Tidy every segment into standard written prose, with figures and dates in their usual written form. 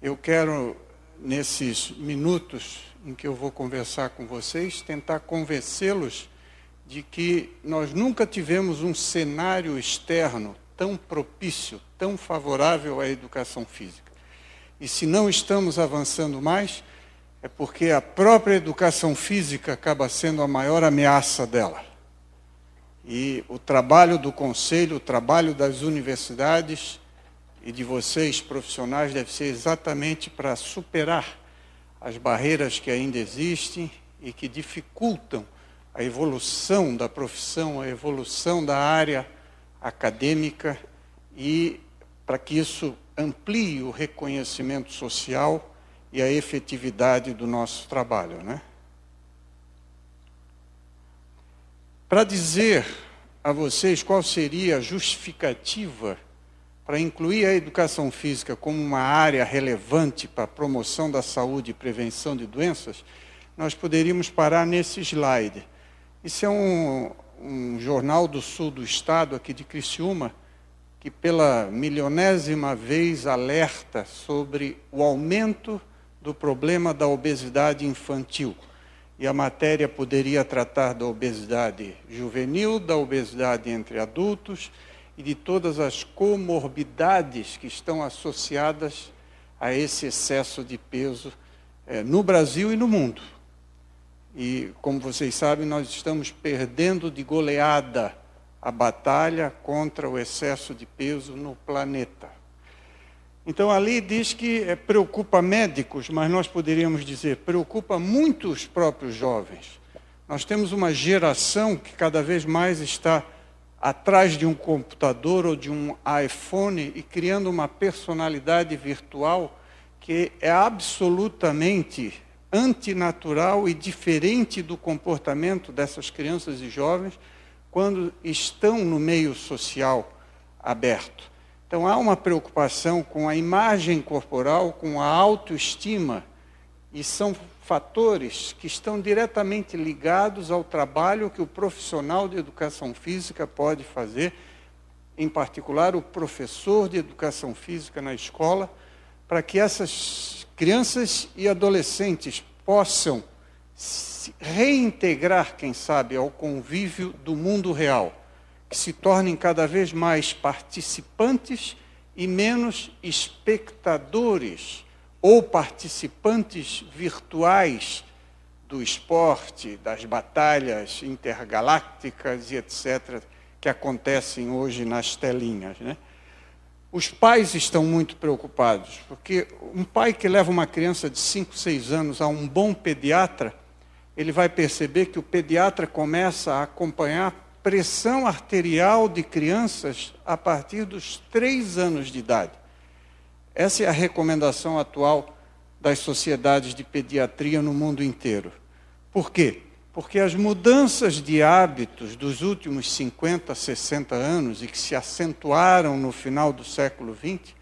Eu quero, nesses minutos em que eu vou conversar com vocês, tentar convencê-los de que nós nunca tivemos um cenário externo tão propício, tão favorável à educação física. E se não estamos avançando mais, é porque a própria educação física acaba sendo a maior ameaça dela. E o trabalho do Conselho, o trabalho das universidades e de vocês, profissionais, deve ser exatamente para superar as barreiras que ainda existem e que dificultam a evolução da profissão, a evolução da área acadêmica e para que isso amplie o reconhecimento social e a efetividade do nosso trabalho, né? Para dizer a vocês qual seria a justificativa para incluir a educação física como uma área relevante para a promoção da saúde e prevenção de doenças, nós poderíamos parar nesse slide. Isso é um jornal do sul do estado, aqui de Criciúma, que pela milionésima vez alerta sobre o aumento do problema da obesidade infantil. E a matéria poderia tratar da obesidade juvenil, da obesidade entre adultos e de todas as comorbidades que estão associadas a esse excesso de peso no Brasil e no mundo. E, como vocês sabem, nós estamos perdendo de goleada a batalha contra o excesso de peso no planeta. Então, ali diz que preocupa médicos, mas nós poderíamos dizer, preocupa muito os próprios jovens. Nós temos uma geração que cada vez mais está atrás de um computador ou de um iPhone e criando uma personalidade virtual que é absolutamente antinatural e diferente do comportamento dessas crianças e jovens quando estão no meio social aberto. Então, há uma preocupação com a imagem corporal, com a autoestima, e são fatores que estão diretamente ligados ao trabalho que o profissional de educação física pode fazer, em particular o professor de educação física na escola, para que essas crianças e adolescentes possam se reintegrar, quem sabe, ao convívio do mundo real, que se tornem cada vez mais participantes e menos espectadores ou participantes virtuais do esporte, das batalhas intergalácticas e etc., que acontecem hoje nas telinhas, né? Os pais estão muito preocupados, porque um pai que leva uma criança de 5, 6 anos a um bom pediatra, ele vai perceber que o pediatra começa a acompanhar pressão arterial de crianças a partir dos 3 anos de idade. Essa é a recomendação atual das sociedades de pediatria no mundo inteiro. Por quê? Porque as mudanças de hábitos dos últimos 50, 60 anos, e que se acentuaram no final do século XX,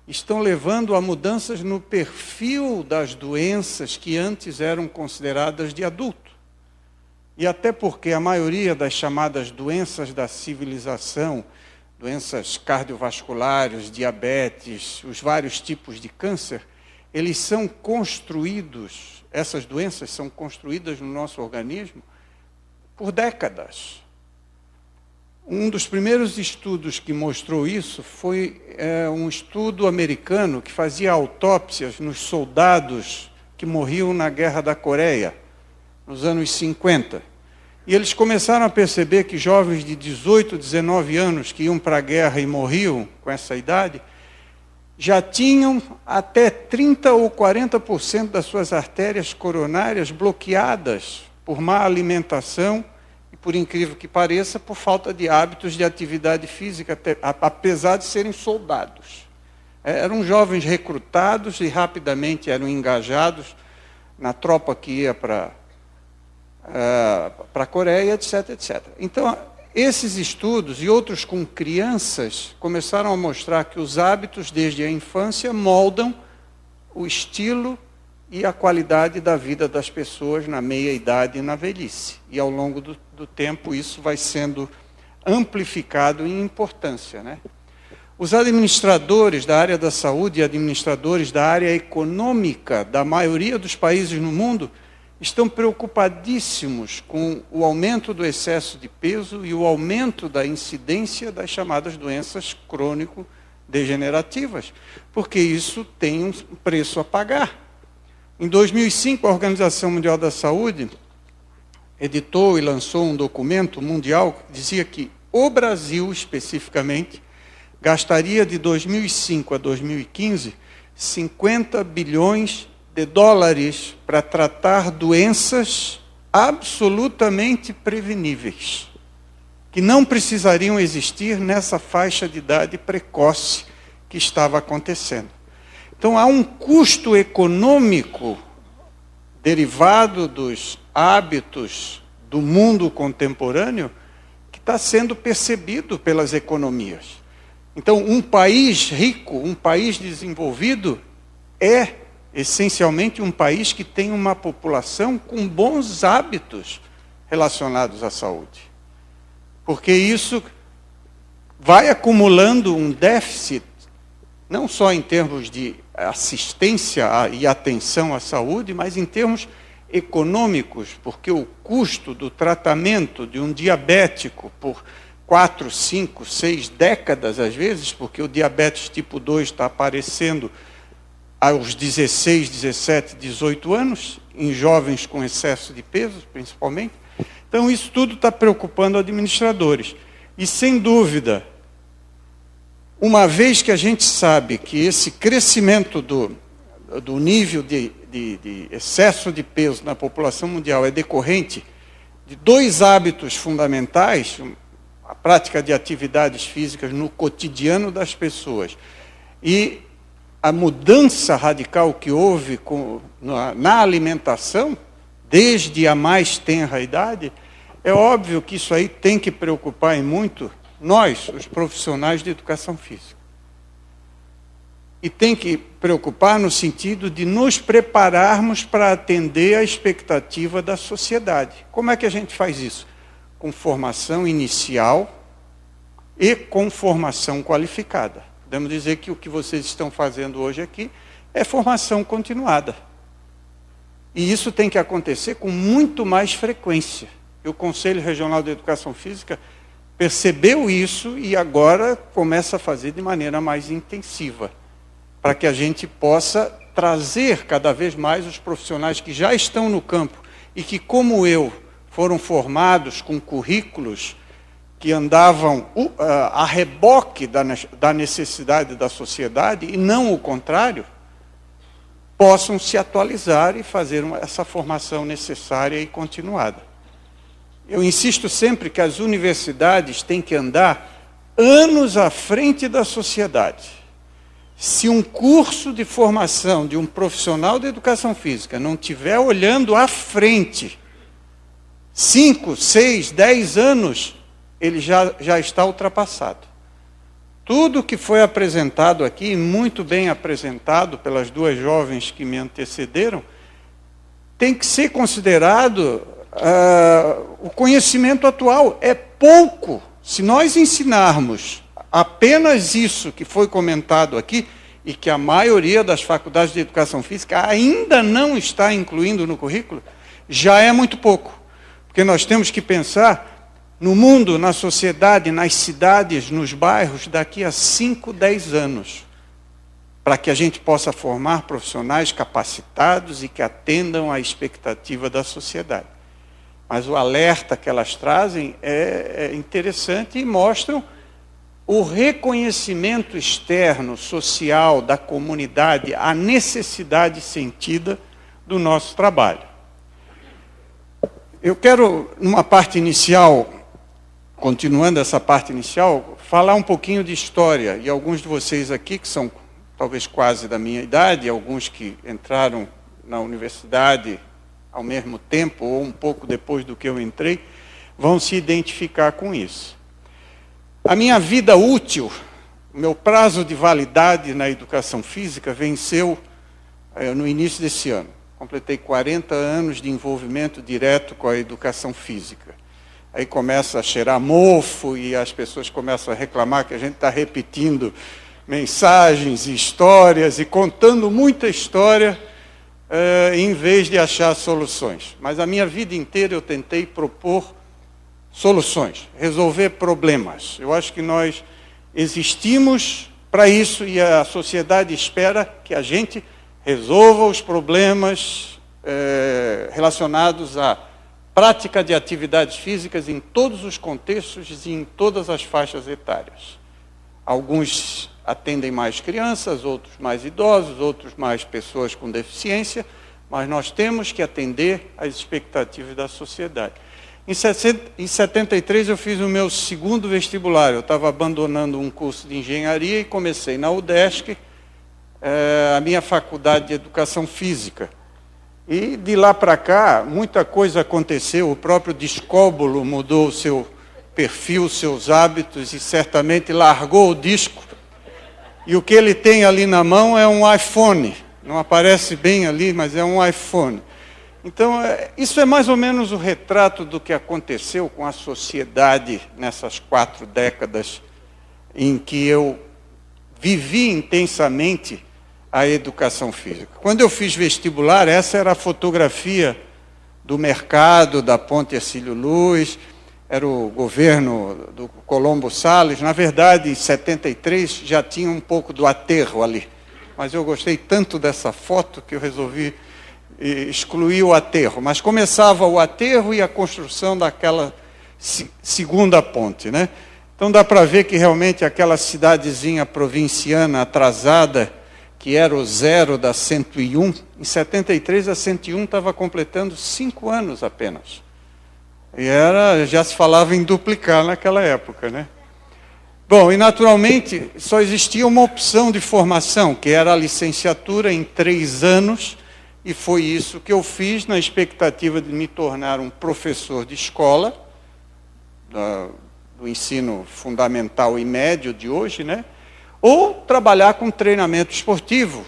estão levando a mudanças no perfil das doenças que antes eram consideradas de adulto. E até porque a maioria das chamadas doenças da civilização, doenças cardiovasculares, diabetes, os vários tipos de câncer, eles são construídos, essas doenças são construídas no nosso organismo por décadas. Um dos primeiros estudos que mostrou isso foi um estudo americano que fazia autópsias nos soldados que morriam na Guerra da Coreia, nos anos 50. E eles começaram a perceber que jovens de 18, 19 anos que iam para a guerra e morriam com essa idade, já tinham até 30% ou 40% das suas artérias coronárias bloqueadas por má alimentação e, por incrível que pareça, por falta de hábitos de atividade física, apesar de serem soldados. Eram jovens recrutados e rapidamente eram engajados na tropa que ia para a Coreia, etc, etc. Então, esses estudos e outros com crianças começaram a mostrar que os hábitos desde a infância moldam o estilo e a qualidade da vida das pessoas na meia-idade e na velhice. E ao longo do tempo isso vai sendo amplificado em importância, né? Os administradores da área da saúde e administradores da área econômica da maioria dos países no mundo estão preocupadíssimos com o aumento do excesso de peso e o aumento da incidência das chamadas doenças crônico-degenerativas, porque isso tem um preço a pagar. Em 2005, a Organização Mundial da Saúde editou e lançou um documento mundial que dizia que o Brasil, especificamente, gastaria de 2005 a 2015 50 bilhões de dólares para tratar doenças absolutamente preveníveis, que não precisariam existir nessa faixa de idade precoce que estava acontecendo. Então, há um custo econômico derivado dos hábitos do mundo contemporâneo que está sendo percebido pelas economias. Então, um país rico, um país desenvolvido, é essencialmente um país que tem uma população com bons hábitos relacionados à saúde. Porque isso vai acumulando um déficit, não só em termos de assistência e atenção à saúde, mas em termos econômicos, porque o custo do tratamento de um diabético por 4, 5, 6 décadas, às vezes, porque o diabetes tipo 2 está aparecendo aos 16, 17, 18 anos, em jovens com excesso de peso, principalmente. Então, isso tudo está preocupando administradores. E, sem dúvida, uma vez que a gente sabe que esse crescimento do nível de excesso de peso na população mundial é decorrente de 2 hábitos fundamentais, a prática de atividades físicas no cotidiano das pessoas e a mudança radical que houve na alimentação, desde a mais tenra idade, é óbvio que isso aí tem que preocupar em muito nós, os profissionais de educação física. E tem que preocupar no sentido de nos prepararmos para atender a expectativa da sociedade. Como é que a gente faz isso? Com formação inicial e com formação qualificada. Podemos dizer que o que vocês estão fazendo hoje aqui é formação continuada. E isso tem que acontecer com muito mais frequência. E o Conselho Regional de Educação Física percebeu isso e agora começa a fazer de maneira mais intensiva, para que a gente possa trazer cada vez mais os profissionais que já estão no campo e que, como eu, foram formados com currículos que andavam a reboque da necessidade da sociedade, e não o contrário, possam se atualizar e fazer essa formação necessária e continuada. Eu insisto sempre que as universidades têm que andar anos à frente da sociedade. Se um curso de formação de um profissional de educação física não estiver olhando à frente, 5, 6, 10 anos, ele já está ultrapassado. Tudo que foi apresentado aqui, muito bem apresentado pelas 2 jovens que me antecederam, tem que ser considerado o conhecimento atual. É pouco. Se nós ensinarmos apenas isso que foi comentado aqui, e que a maioria das faculdades de educação física ainda não está incluindo no currículo, já é muito pouco. Porque nós temos que pensar no mundo, na sociedade, nas cidades, nos bairros, daqui a 5, 10 anos, para que a gente possa formar profissionais capacitados e que atendam à expectativa da sociedade. Mas o alerta que elas trazem é interessante e mostram o reconhecimento externo, social, da comunidade, a necessidade sentida do nosso trabalho. Eu quero, numa parte inicial, continuando essa parte inicial, falar um pouquinho de história. E alguns de vocês aqui, que são talvez quase da minha idade, alguns que entraram na universidade ao mesmo tempo, ou um pouco depois do que eu entrei, vão se identificar com isso. A minha vida útil, o meu prazo de validade na educação física venceu no início desse ano. Completei 40 anos de envolvimento direto com a educação física. aí começa a cheirar mofo e as pessoas começam a reclamar que a gente está repetindo mensagens e histórias e contando muita história em vez de achar soluções. Mas a minha vida inteira eu tentei propor soluções, resolver problemas. Eu acho que nós existimos para isso e a sociedade espera que a gente resolva os problemas relacionados à prática de atividades físicas em todos os contextos e em todas as faixas etárias. Alguns atendem mais crianças, outros mais idosos, outros mais pessoas com deficiência, mas nós temos que atender às expectativas da sociedade. Em 73 eu fiz o meu segundo vestibular, eu estava abandonando um curso de engenharia e comecei na UDESC, a minha faculdade de educação física. E de lá para cá, muita coisa aconteceu, o próprio Discóbolo mudou o seu perfil, seus hábitos e certamente largou o disco. E o que ele tem ali na mão é um iPhone, não aparece bem ali, mas é um iPhone. Então, isso é mais ou menos o retrato do que aconteceu com a sociedade nessas 4 décadas em que eu vivi intensamente a educação física. Quando eu fiz vestibular, essa era a fotografia do mercado, da Ponte Hercílio Luz, era o governo do Colombo Salles. Na verdade, em 73 já tinha um pouco do aterro ali, mas eu gostei tanto dessa foto que eu resolvi excluir o aterro. Mas começava o aterro e a construção daquela segunda ponte, né? Então dá para ver que realmente aquela cidadezinha provinciana atrasada, que era o zero da 101, em 73 a 101 estava completando 5 anos apenas. E já se falava em duplicar naquela época, né? Bom, e naturalmente só existia uma opção de formação, que era a licenciatura em 3 anos, e foi isso que eu fiz na expectativa de me tornar um professor de escola, do ensino fundamental e médio de hoje, né? Ou trabalhar com treinamento esportivo.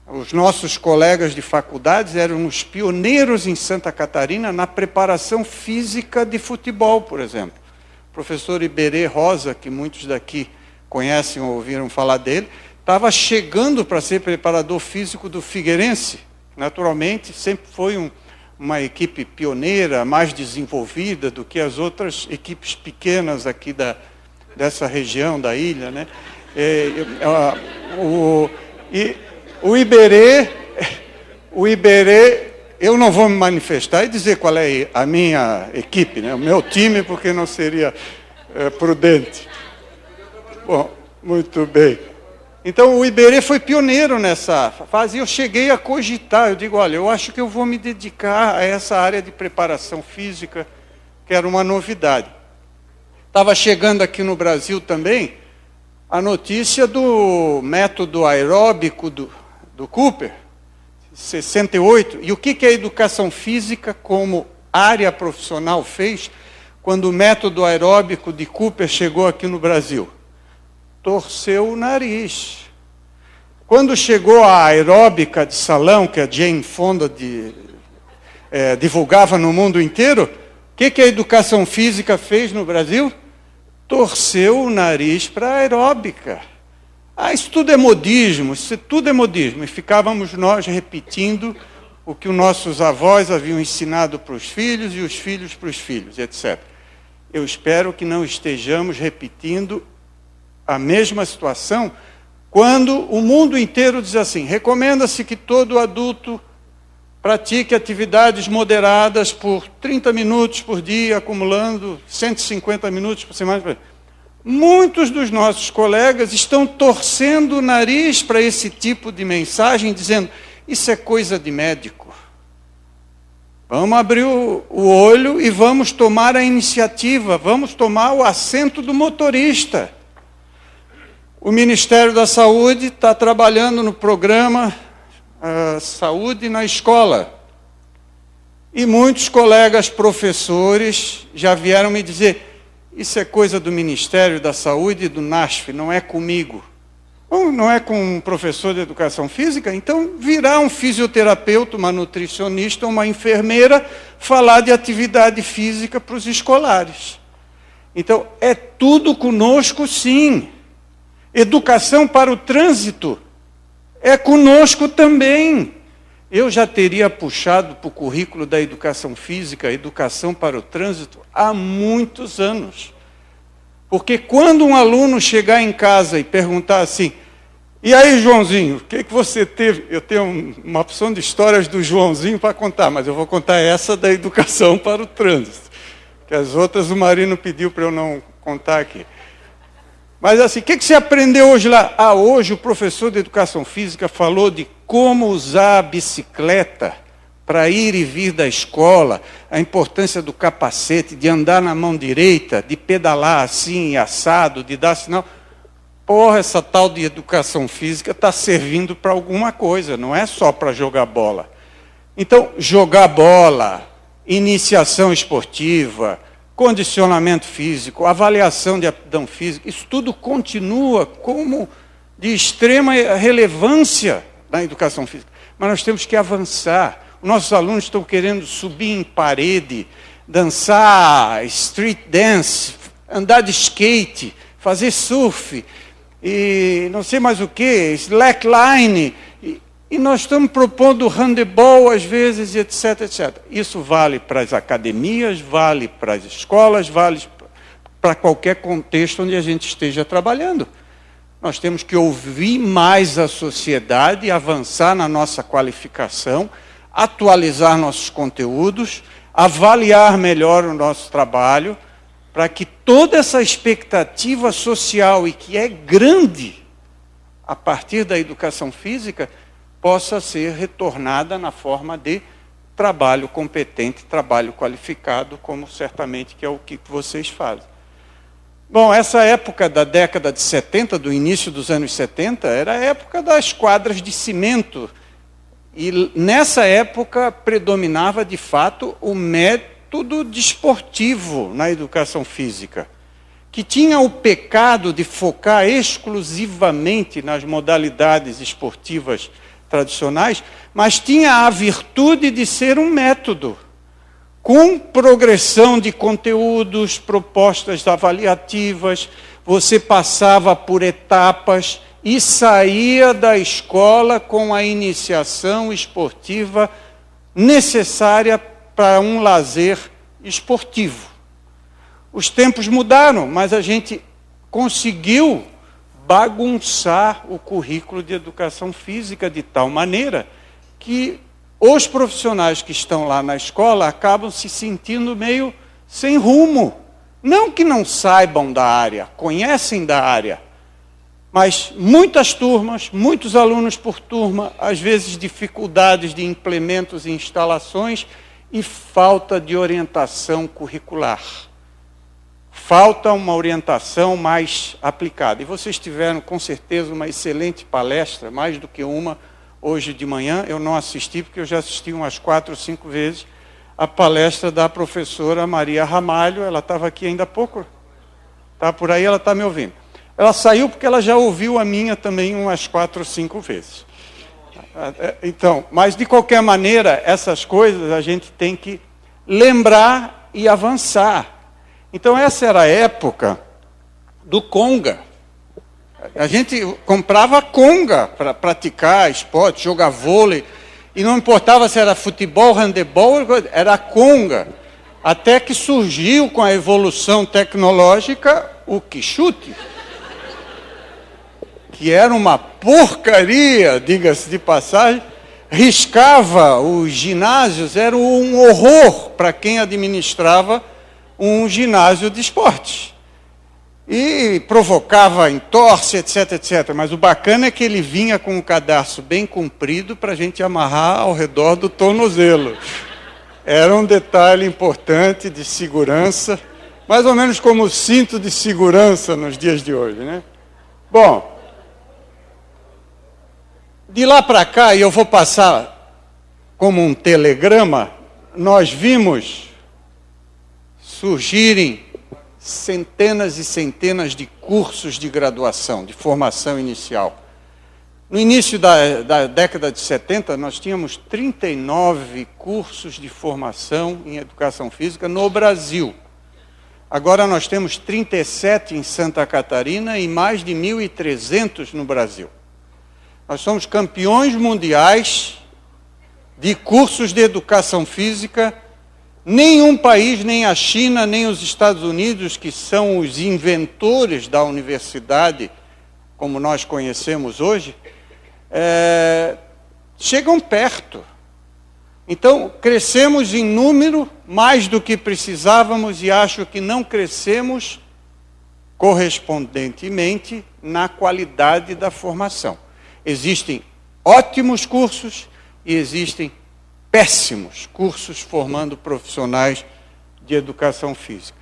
Os nossos colegas de faculdades eram os pioneiros em Santa Catarina na preparação física de futebol, por exemplo. O professor Iberê Rosa, que muitos daqui conhecem ou ouviram falar dele, estava chegando para ser preparador físico do Figueirense. Naturalmente, sempre foi uma equipe pioneira, mais desenvolvida do que as outras equipes pequenas aqui dessa região da ilha, né? O Iberê, eu não vou me manifestar e dizer qual é a minha equipe, né? O meu time, porque não seria prudente. Bom, muito bem. Então o Iberê foi pioneiro nessa fase e eu cheguei a cogitar, eu digo, olha, eu acho que eu vou me dedicar a essa área de preparação física, que era uma novidade. Estava chegando aqui no Brasil também a notícia do método aeróbico do Cooper, 68. E o que a educação física como área profissional fez quando o método aeróbico de Cooper chegou aqui no Brasil? Torceu o nariz. Quando chegou a aeróbica de salão, que a Jane Fonda divulgava no mundo inteiro, o que a educação física fez no Brasil? Torceu o nariz para a aeróbica. Isso tudo é modismo, isso tudo é modismo. E ficávamos nós repetindo o que os nossos avós haviam ensinado para os filhos e os filhos para os filhos, etc. Eu espero que não estejamos repetindo a mesma situação quando o mundo inteiro diz assim, recomenda-se que todo adulto pratique atividades moderadas por 30 minutos por dia, acumulando 150 minutos por semana. Muitos dos nossos colegas estão torcendo o nariz para esse tipo de mensagem, dizendo, isso é coisa de médico. Vamos abrir o olho e vamos tomar a iniciativa, vamos tomar o assento do motorista. O Ministério da Saúde está trabalhando no programa Saúde na Escola. E muitos colegas professores já vieram me dizer, isso é coisa do Ministério da Saúde e do NASF, não é comigo. Bom, não é com um professor de educação física? Então, virar um fisioterapeuta, uma nutricionista, uma enfermeira, falar de atividade física para os escolares. Então, é tudo conosco, sim. Educação para o trânsito é conosco também. Eu já teria puxado para o currículo da educação física, educação para o trânsito, há muitos anos. Porque quando um aluno chegar em casa e perguntar assim, e aí, Joãozinho, o que você teve? Eu tenho uma opção de histórias do Joãozinho para contar, mas eu vou contar essa da educação para o trânsito. Que as outras o Marino pediu para eu não contar aqui. Mas assim, o que você aprendeu hoje lá? Ah, hoje o professor de educação física falou de como usar a bicicleta para ir e vir da escola, a importância do capacete, de andar na mão direita, de pedalar assim, assado, de dar sinal. Porra, essa tal de educação física está servindo para alguma coisa, não é só para jogar bola. Então, jogar bola, iniciação esportiva, condicionamento físico, avaliação de aptidão física, isso tudo continua como de extrema relevância na educação física. Mas nós temos que avançar. Nossos alunos estão querendo subir em parede, dançar street dance, andar de skate, fazer surf, e não sei mais o que, slackline, e nós estamos propondo handebol às vezes, etc, etc. Isso vale para as academias, vale para as escolas, vale para qualquer contexto onde a gente esteja trabalhando. Nós temos que ouvir mais a sociedade, avançar na nossa qualificação, atualizar nossos conteúdos, avaliar melhor o nosso trabalho, para que toda essa expectativa social, e que é grande a partir da educação física, possa ser retornada na forma de trabalho competente, trabalho qualificado, como certamente que é o que vocês fazem. Bom, essa época da década de 70, do início dos anos 70, era a época das quadras de cimento. E nessa época predominava, de fato, o método desportivo na educação física, que tinha o pecado de focar exclusivamente nas modalidades esportivas tradicionais, mas tinha a virtude de ser um método, com progressão de conteúdos, propostas avaliativas, você passava por etapas e saía da escola com a iniciação esportiva necessária para um lazer esportivo. Os tempos mudaram, mas a gente conseguiu bagunçar o currículo de educação física de tal maneira que os profissionais que estão lá na escola acabam se sentindo meio sem rumo. Não que não saibam da área, conhecem da área, mas muitas turmas, muitos alunos por turma, às vezes dificuldades de implementos e instalações e falta de orientação curricular. Falta uma orientação mais aplicada. E vocês tiveram, com certeza, uma excelente palestra, mais do que uma, hoje de manhã. Eu não assisti, porque eu já assisti umas 4 ou 5 vezes a palestra da professora Maria Ramalho. Ela estava aqui ainda há pouco. Está por aí, ela está me ouvindo. Ela saiu porque ela já ouviu a minha também umas 4 ou 5 vezes. Então, mas de qualquer maneira, essas coisas a gente tem que lembrar e avançar. Então essa era a época do conga. A gente comprava conga para praticar esporte, jogar vôlei, e não importava se era futebol, handebol, era conga. Até que surgiu com a evolução tecnológica o quichute, que era uma porcaria, diga-se de passagem, riscava os ginásios, era um horror para quem administrava um ginásio de esportes. E provocava entorse, etc, etc. Mas o bacana é que ele vinha com um cadarço bem comprido para a gente amarrar ao redor do tornozelo. Era um detalhe importante de segurança, mais ou menos como o cinto de segurança nos dias de hoje, né? Bom, de lá para cá, e eu vou passar como um telegrama, nós vimos surgirem centenas e centenas de cursos de graduação, de formação inicial. No início da década de 70, nós tínhamos 39 cursos de formação em educação física no Brasil. Agora nós temos 37 em Santa Catarina e mais de 1.300 no Brasil. Nós somos campeões mundiais de cursos de educação física. Nenhum país, nem a China, nem os Estados Unidos, que são os inventores da universidade, como nós conhecemos hoje, chegam perto. Então, crescemos em número mais do que precisávamos e acho que não crescemos correspondentemente na qualidade da formação. Existem ótimos cursos e existem péssimos cursos formando profissionais de educação física.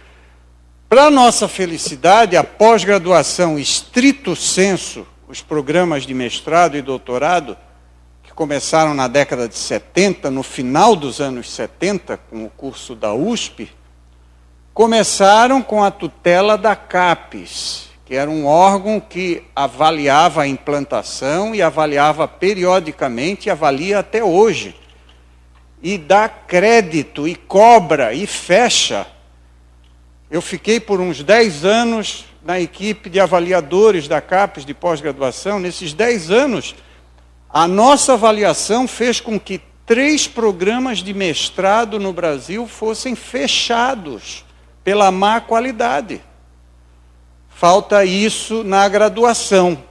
Para nossa felicidade, a pós-graduação estrito sensu, os programas de mestrado e doutorado, que começaram na década de 70, no final dos anos 70, com o curso da USP, começaram com a tutela da CAPES, que era um órgão que avaliava a implantação e avaliava periodicamente, e avalia até hoje, e dá crédito, e cobra, e fecha. Eu fiquei por uns 10 anos na equipe de avaliadores da CAPES de pós-graduação. Nesses 10 anos, a nossa avaliação fez com que 3 programas de mestrado no Brasil fossem fechados pela má qualidade. Falta isso na graduação.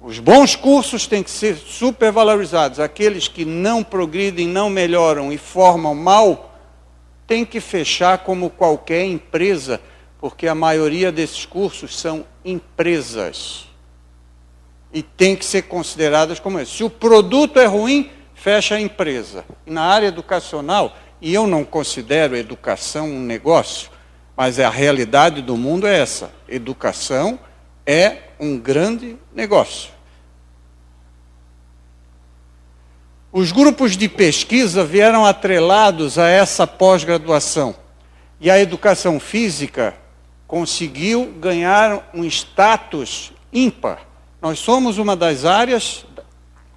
Os bons cursos têm que ser supervalorizados. Aqueles que não progridem, não melhoram e formam mal, têm que fechar como qualquer empresa, porque a maioria desses cursos são empresas. E tem que ser consideradas como isso. Se o produto é ruim, fecha a empresa. Na área educacional, e eu não considero educação um negócio, mas a realidade do mundo é essa. Educação é um grande negócio. Os grupos de pesquisa vieram atrelados a essa pós-graduação. E a educação física conseguiu ganhar um status ímpar. Nós somos uma das áreas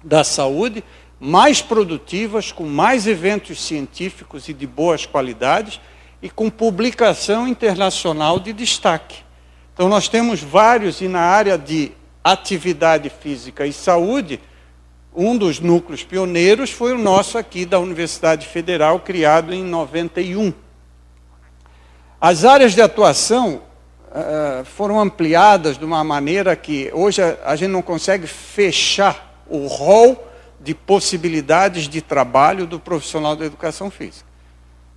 da saúde mais produtivas, com mais eventos científicos e de boas qualidades, e com publicação internacional de destaque. Então nós temos vários, e na área de atividade física e saúde, um dos núcleos pioneiros foi o nosso aqui da Universidade Federal, criado em 91. As áreas de atuação foram ampliadas de uma maneira que hoje a gente não consegue fechar o rol de possibilidades de trabalho do profissional da educação física.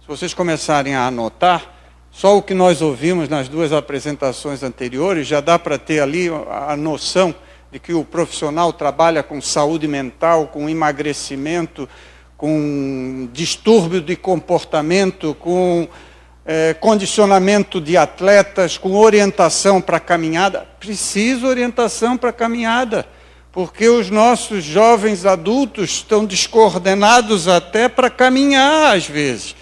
Se vocês começarem a anotar, só o que nós ouvimos nas 2 apresentações anteriores já dá para ter ali a noção de que o profissional trabalha com saúde mental, com emagrecimento, com distúrbio de comportamento, com condicionamento de atletas, com orientação para a caminhada. Precisa orientação para a caminhada, porque os nossos jovens adultos estão descoordenados até para caminhar às vezes,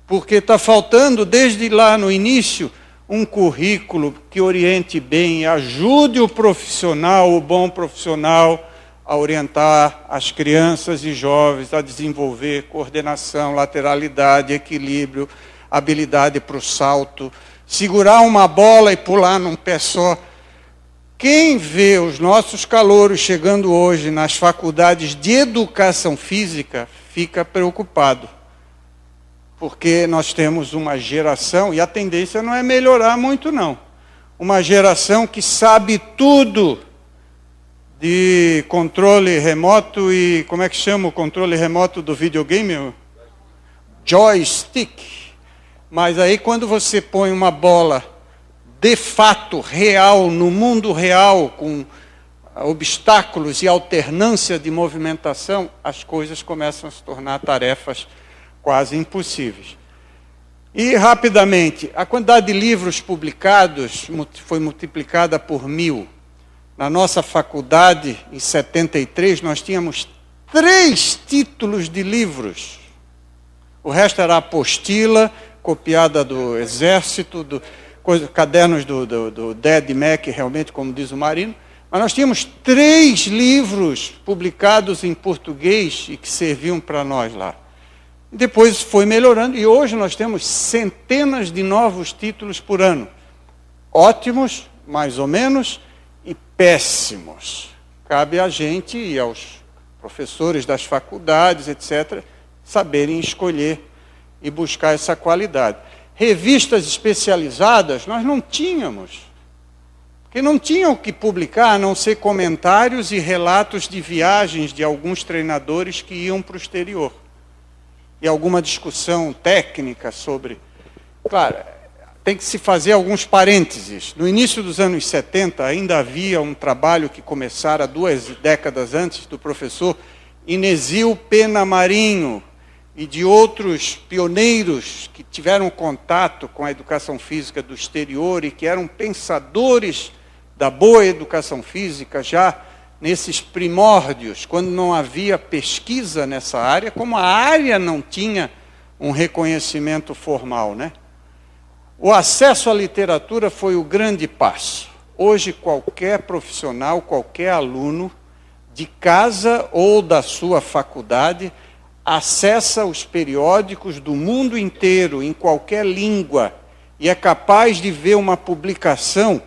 porque está faltando desde lá no início um currículo que oriente bem, ajude o profissional, o bom profissional, a orientar as crianças e jovens a desenvolver coordenação, lateralidade, equilíbrio, habilidade para o salto, segurar uma bola e pular num pé só. Quem vê os nossos calouros chegando hoje nas faculdades de educação física fica preocupado. Porque nós temos uma geração, e a tendência não é melhorar muito não, uma geração que sabe tudo de controle remoto e, como é que chama o controle remoto do videogame? Joystick. Mas aí quando você põe uma bola de fato real, no mundo real, com obstáculos e alternância de movimentação, as coisas começam a se tornar tarefas quase impossíveis. E, rapidamente, a quantidade de livros publicados foi multiplicada por 1000. Na nossa faculdade, em 73, nós tínhamos 3 títulos de livros. O resto era apostila, copiada do Exército, cadernos do Dead Mac, realmente, como diz o Marino. Mas nós tínhamos 3 livros publicados em português e que serviam para nós lá. Depois foi melhorando e hoje nós temos centenas de novos títulos por ano. Ótimos, mais ou menos, e péssimos. Cabe a gente e aos professores das faculdades, etc., saberem escolher e buscar essa qualidade. Revistas especializadas nós não tínhamos, porque não tinham o que publicar, a não ser comentários e relatos de viagens de alguns treinadores que iam para o exterior. E alguma discussão técnica sobre... Claro, tem que se fazer alguns parênteses. No início dos anos 70, ainda havia um trabalho que começara 2 décadas antes, do professor Inesio Pena Marinho e de outros pioneiros que tiveram contato com a educação física do exterior e que eram pensadores da boa educação física já nesses primórdios, quando não havia pesquisa nessa área, como a área não tinha um reconhecimento formal, né? O acesso à literatura foi o grande passo. Hoje, qualquer profissional, qualquer aluno, de casa ou da sua faculdade, acessa os periódicos do mundo inteiro, em qualquer língua, e é capaz de ver uma publicação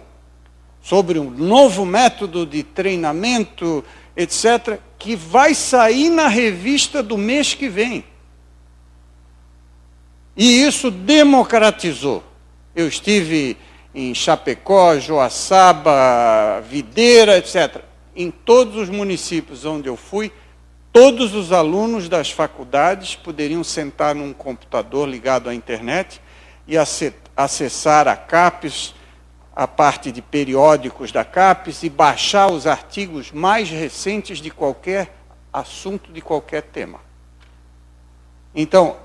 sobre um novo método de treinamento, etc., que vai sair na revista do mês que vem. E isso democratizou. Eu estive em Chapecó, Joaçaba, Videira, etc. Em todos os municípios onde eu fui, todos os alunos das faculdades poderiam sentar num computador ligado à internet e acessar a CAPES, a parte de periódicos da CAPES, e baixar os artigos mais recentes de qualquer assunto, de qualquer tema. Então,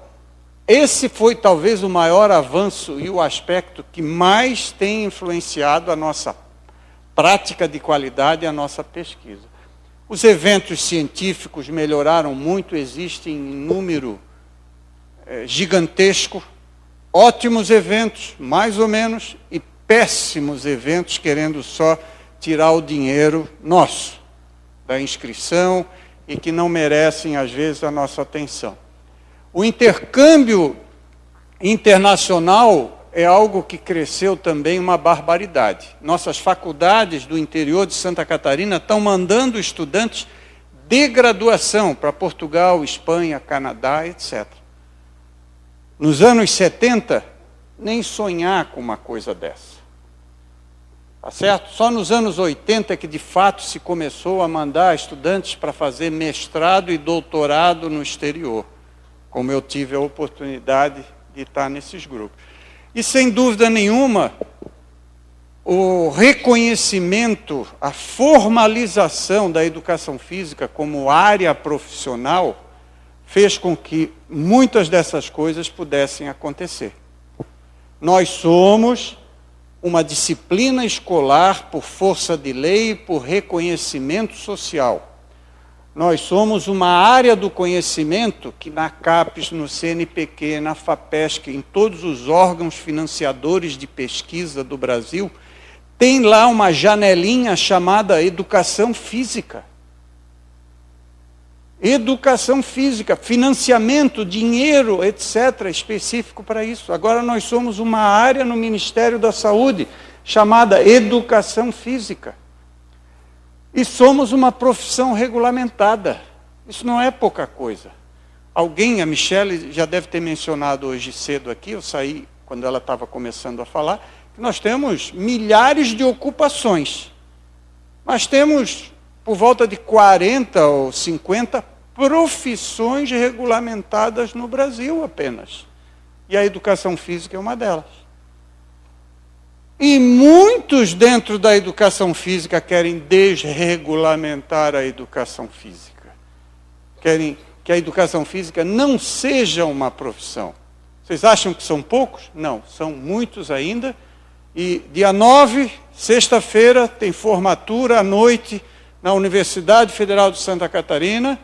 esse foi talvez o maior avanço e o aspecto que mais tem influenciado a nossa prática de qualidade e a nossa pesquisa. Os eventos científicos melhoraram muito, existem em número gigantesco, ótimos eventos, mais ou menos, e péssimos eventos querendo só tirar o dinheiro nosso, da inscrição, e que não merecem, às vezes, a nossa atenção. O intercâmbio internacional é algo que cresceu também uma barbaridade. Nossas faculdades do interior de Santa Catarina estão mandando estudantes de graduação para Portugal, Espanha, Canadá, etc. Nos anos 70, nem sonhar com uma coisa dessa. Tá certo? Só nos anos 80 que de fato se começou a mandar estudantes para fazer mestrado e doutorado no exterior, como eu tive a oportunidade de estar nesses grupos. E sem dúvida nenhuma, o reconhecimento, a formalização da educação física como área profissional fez com que muitas dessas coisas pudessem acontecer. Nós somos uma disciplina escolar por força de lei e por reconhecimento social. Nós somos uma área do conhecimento que na CAPES, no CNPq, na FAPESC, em todos os órgãos financiadores de pesquisa do Brasil, tem lá uma janelinha chamada educação física. Educação física, financiamento, dinheiro, etc., específico para isso. Agora nós somos uma área no Ministério da Saúde chamada educação física. E somos uma profissão regulamentada. Isso não é pouca coisa. Alguém, a Michele já deve ter mencionado hoje cedo aqui, eu saí quando ela estava começando a falar, que nós temos milhares de ocupações. Nós temos por volta de 40 ou 50 profissões regulamentadas no Brasil apenas. E a educação física é uma delas. E muitos dentro da educação física querem desregulamentar a educação física. Querem que a educação física não seja uma profissão. Vocês acham que são poucos? Não, são muitos ainda. E dia 9, sexta-feira, tem formatura à noite na Universidade Federal de Santa Catarina,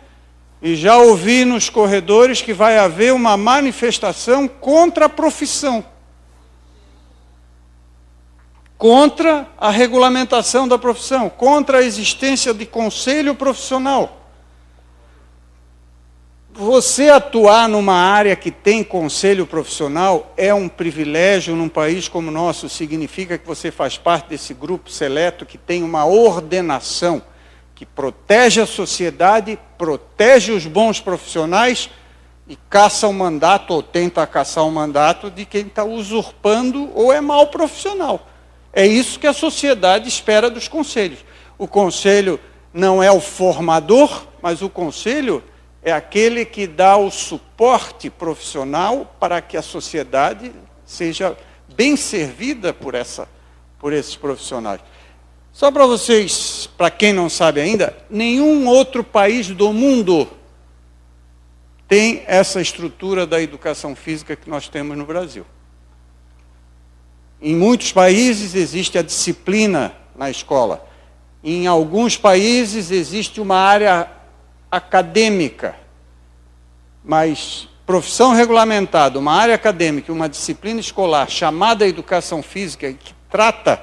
E já ouvi nos corredores que vai haver uma manifestação contra a profissão. Contra a regulamentação da profissão, contra a existência de conselho profissional. Você atuar numa área que tem conselho profissional é um privilégio num país como o nosso. Significa que você faz parte desse grupo seleto que tem uma ordenação que protege a sociedade, protege os bons profissionais e caça o mandato, ou tenta caçar o mandato de quem está usurpando ou é mau profissional. É isso que a sociedade espera dos conselhos. O conselho não é o formador, mas o conselho é aquele que dá o suporte profissional para que a sociedade seja bem servida por esses profissionais. Só para vocês, para quem não sabe ainda, nenhum outro país do mundo tem essa estrutura da educação física que nós temos no Brasil. Em muitos países existe a disciplina na escola. Em alguns países existe uma área acadêmica. Mas profissão regulamentada, uma área acadêmica, uma disciplina escolar chamada educação física, que trata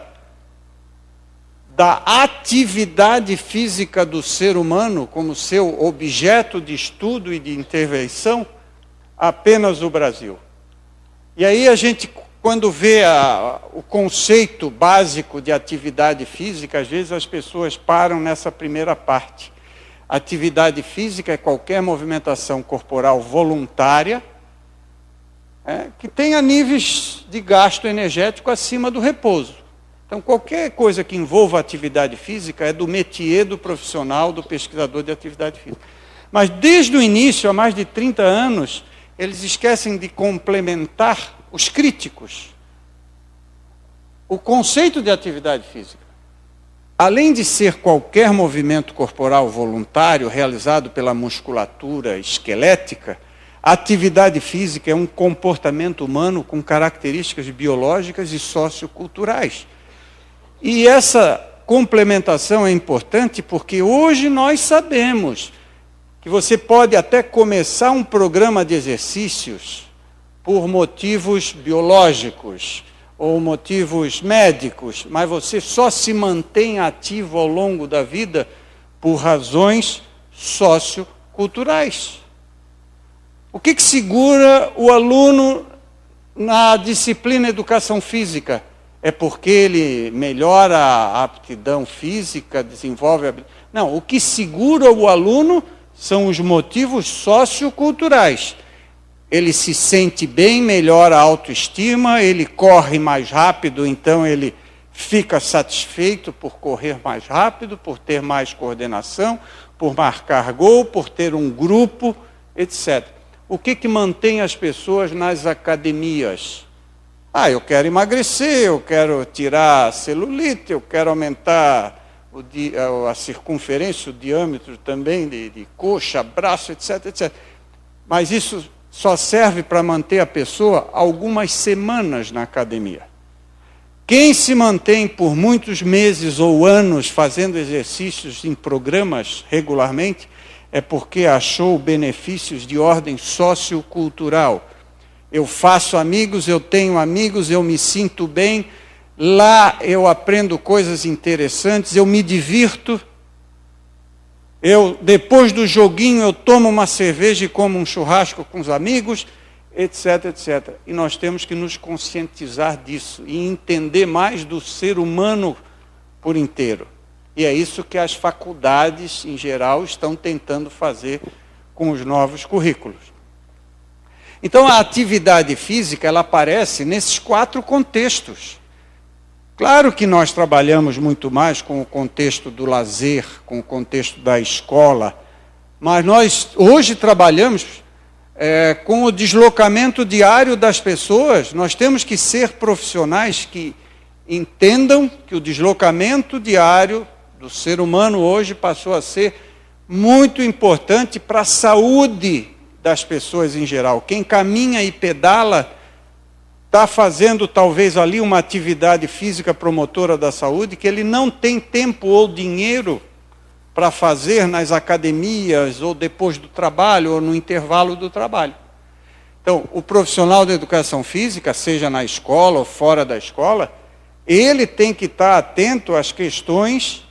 da atividade física do ser humano como seu objeto de estudo e de intervenção, apenas o Brasil. E aí a gente, quando vê o conceito básico de atividade física, às vezes as pessoas param nessa primeira parte. Atividade física é qualquer movimentação corporal voluntária que tenha níveis de gasto energético acima do repouso. Então, qualquer coisa que envolva atividade física é do métier do profissional, do pesquisador de atividade física. Mas desde o início, há mais de 30 anos, eles esquecem de complementar os críticos. O conceito de atividade física, além de ser qualquer movimento corporal voluntário realizado pela musculatura esquelética, a atividade física é um comportamento humano com características biológicas e socioculturais. E essa complementação é importante porque hoje nós sabemos que você pode até começar um programa de exercícios por motivos biológicos ou motivos médicos, mas você só se mantém ativo ao longo da vida por razões socioculturais. O que segura o aluno na disciplina Educação Física? É porque ele melhora a aptidão física, desenvolve a... Não, o que segura o aluno são os motivos socioculturais. Ele se sente bem, melhora a autoestima, ele corre mais rápido, então ele fica satisfeito por correr mais rápido, por ter mais coordenação, por marcar gol, por ter um grupo, etc. O que mantém as pessoas nas academias? Eu quero emagrecer, eu quero tirar celulite, eu quero aumentar a circunferência, o diâmetro também de coxa, braço, etc, etc. Mas isso só serve para manter a pessoa algumas semanas na academia. Quem se mantém por muitos meses ou anos fazendo exercícios em programas regularmente é porque achou benefícios de ordem sociocultural. Eu faço amigos, eu tenho amigos, eu me sinto bem, lá eu aprendo coisas interessantes, eu me divirto. Depois do joguinho, eu tomo uma cerveja e como um churrasco com os amigos, etc, etc. E nós temos que nos conscientizar disso e entender mais do ser humano por inteiro. E é isso que as faculdades, em geral, estão tentando fazer com os novos currículos. Então, a atividade física, ela aparece nesses 4 contextos. Claro que nós trabalhamos muito mais com o contexto do lazer, com o contexto da escola, mas nós hoje trabalhamos com o deslocamento diário das pessoas. Nós temos que ser profissionais que entendam que o deslocamento diário do ser humano hoje passou a ser muito importante para a saúde das pessoas em geral. Quem caminha e pedala está fazendo talvez ali uma atividade física promotora da saúde que ele não tem tempo ou dinheiro para fazer nas academias, ou depois do trabalho, ou no intervalo do trabalho. Então, o profissional da educação física, seja na escola ou fora da escola, ele tem que estar atento às questões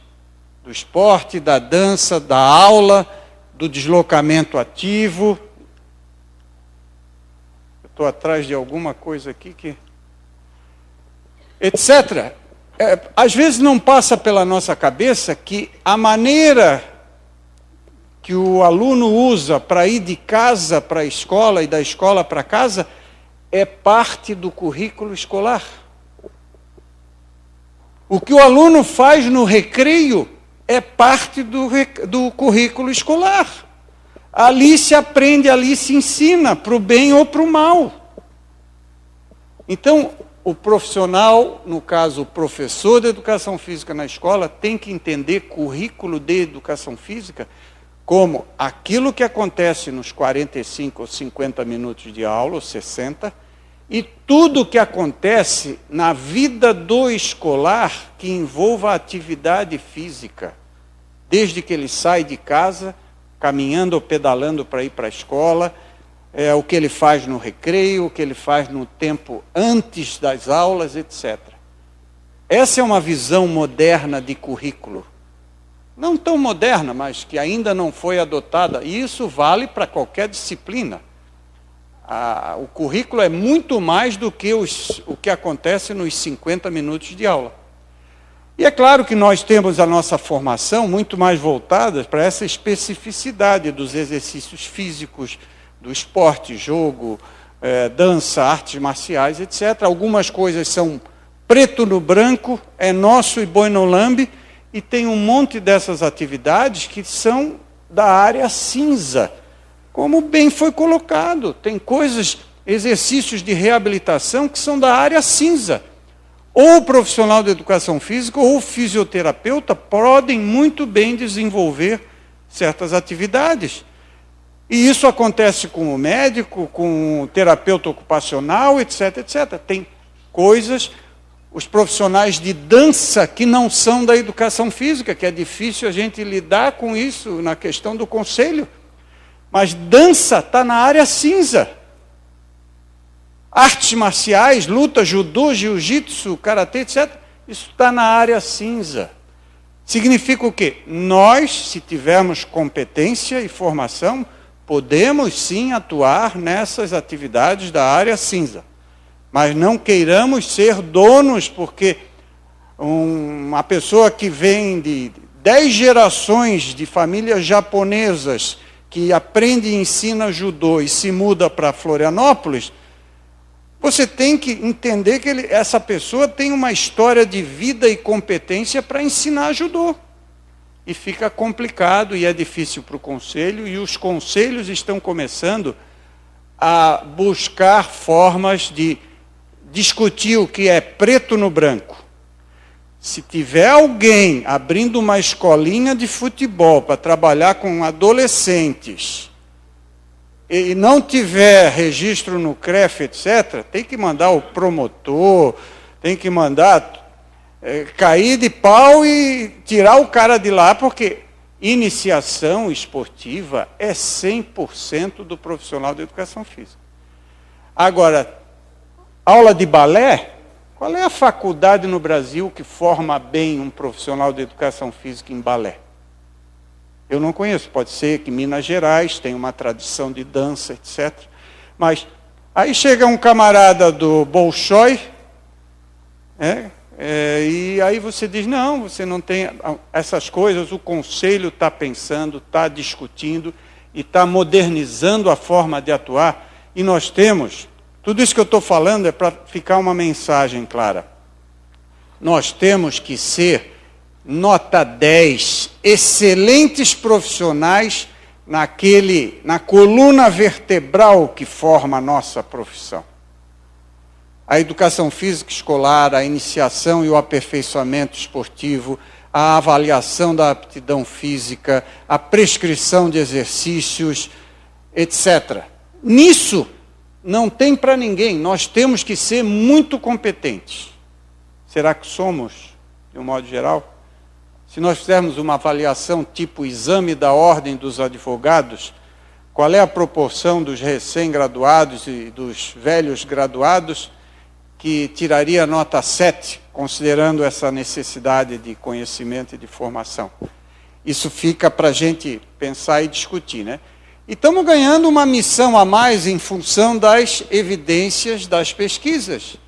do esporte, da dança, da aula, do deslocamento ativo. Eu estou atrás de alguma coisa aqui que... etc. Às vezes não passa pela nossa cabeça que a maneira que o aluno usa para ir de casa para a escola e da escola para casa é parte do currículo escolar. O que o aluno faz no recreio é parte do currículo escolar. Ali se aprende, ali se ensina, para o bem ou para o mal. Então, o profissional, no caso o professor de educação física na escola, tem que entender currículo de educação física como aquilo que acontece nos 45 ou 50 minutos de aula, ou 60, e tudo que acontece na vida do escolar que envolva a atividade física, desde que ele sai de casa, caminhando ou pedalando para ir para a escola, o que ele faz no recreio, o que ele faz no tempo antes das aulas, etc. Essa é uma visão moderna de currículo. Não tão moderna, mas que ainda não foi adotada. E isso vale para qualquer disciplina. O currículo é muito mais do que o que acontece nos 50 minutos de aula. E é claro que nós temos a nossa formação muito mais voltada para essa especificidade dos exercícios físicos, do esporte, jogo, dança, artes marciais, etc. Algumas coisas são preto no branco, é nosso e boi no lambe, e tem um monte dessas atividades que são da área cinza, como bem foi colocado. Tem coisas, exercícios de reabilitação que são da área cinza. Ou o profissional de educação física ou o fisioterapeuta podem muito bem desenvolver certas atividades. E isso acontece com o médico, com o terapeuta ocupacional, etc, etc. Tem coisas, os profissionais de dança que não são da educação física, que é difícil a gente lidar com isso na questão do conselho. Mas dança está na área cinza. Artes marciais, luta, judô, jiu-jitsu, karatê, etc. Isso está na área cinza. Significa o quê? Nós, se tivermos competência e formação, podemos sim atuar nessas atividades da área cinza. Mas não queiramos ser donos, porque uma pessoa que vem de 10 gerações de famílias japonesas, que aprende e ensina judô e se muda para Florianópolis, você tem que entender que essa pessoa tem uma história de vida e competência para ensinar judô. E fica complicado e é difícil para o conselho, e os conselhos estão começando a buscar formas de discutir o que é preto no branco. Se tiver alguém abrindo uma escolinha de futebol para trabalhar com adolescentes e não tiver registro no CREF, etc., tem que mandar o promotor, tem que mandar cair de pau e tirar o cara de lá, porque iniciação esportiva é 100% do profissional de educação física. Agora, aula de balé, qual é a faculdade no Brasil que forma bem um profissional de educação física em balé? Eu não conheço, pode ser que Minas Gerais tem uma tradição de dança, etc. Mas aí chega um camarada do Bolshoi, e aí você diz, não, você não tem essas coisas, o conselho está pensando, está discutindo e está modernizando a forma de atuar. E nós temos, tudo isso que eu estou falando é para ficar uma mensagem clara. Nós temos que ser nota 10, excelentes profissionais na coluna vertebral que forma a nossa profissão. A educação física escolar, a iniciação e o aperfeiçoamento esportivo, a avaliação da aptidão física, a prescrição de exercícios, etc. Nisso não tem para ninguém, nós temos que ser muito competentes. Será que somos, de um modo geral? Se nós fizermos uma avaliação tipo exame da ordem dos advogados, qual é a proporção dos recém-graduados e dos velhos graduados que tiraria nota 7, considerando essa necessidade de conhecimento e de formação? Isso fica para a gente pensar e discutir, né? E estamos ganhando uma missão a mais em função das evidências das pesquisas.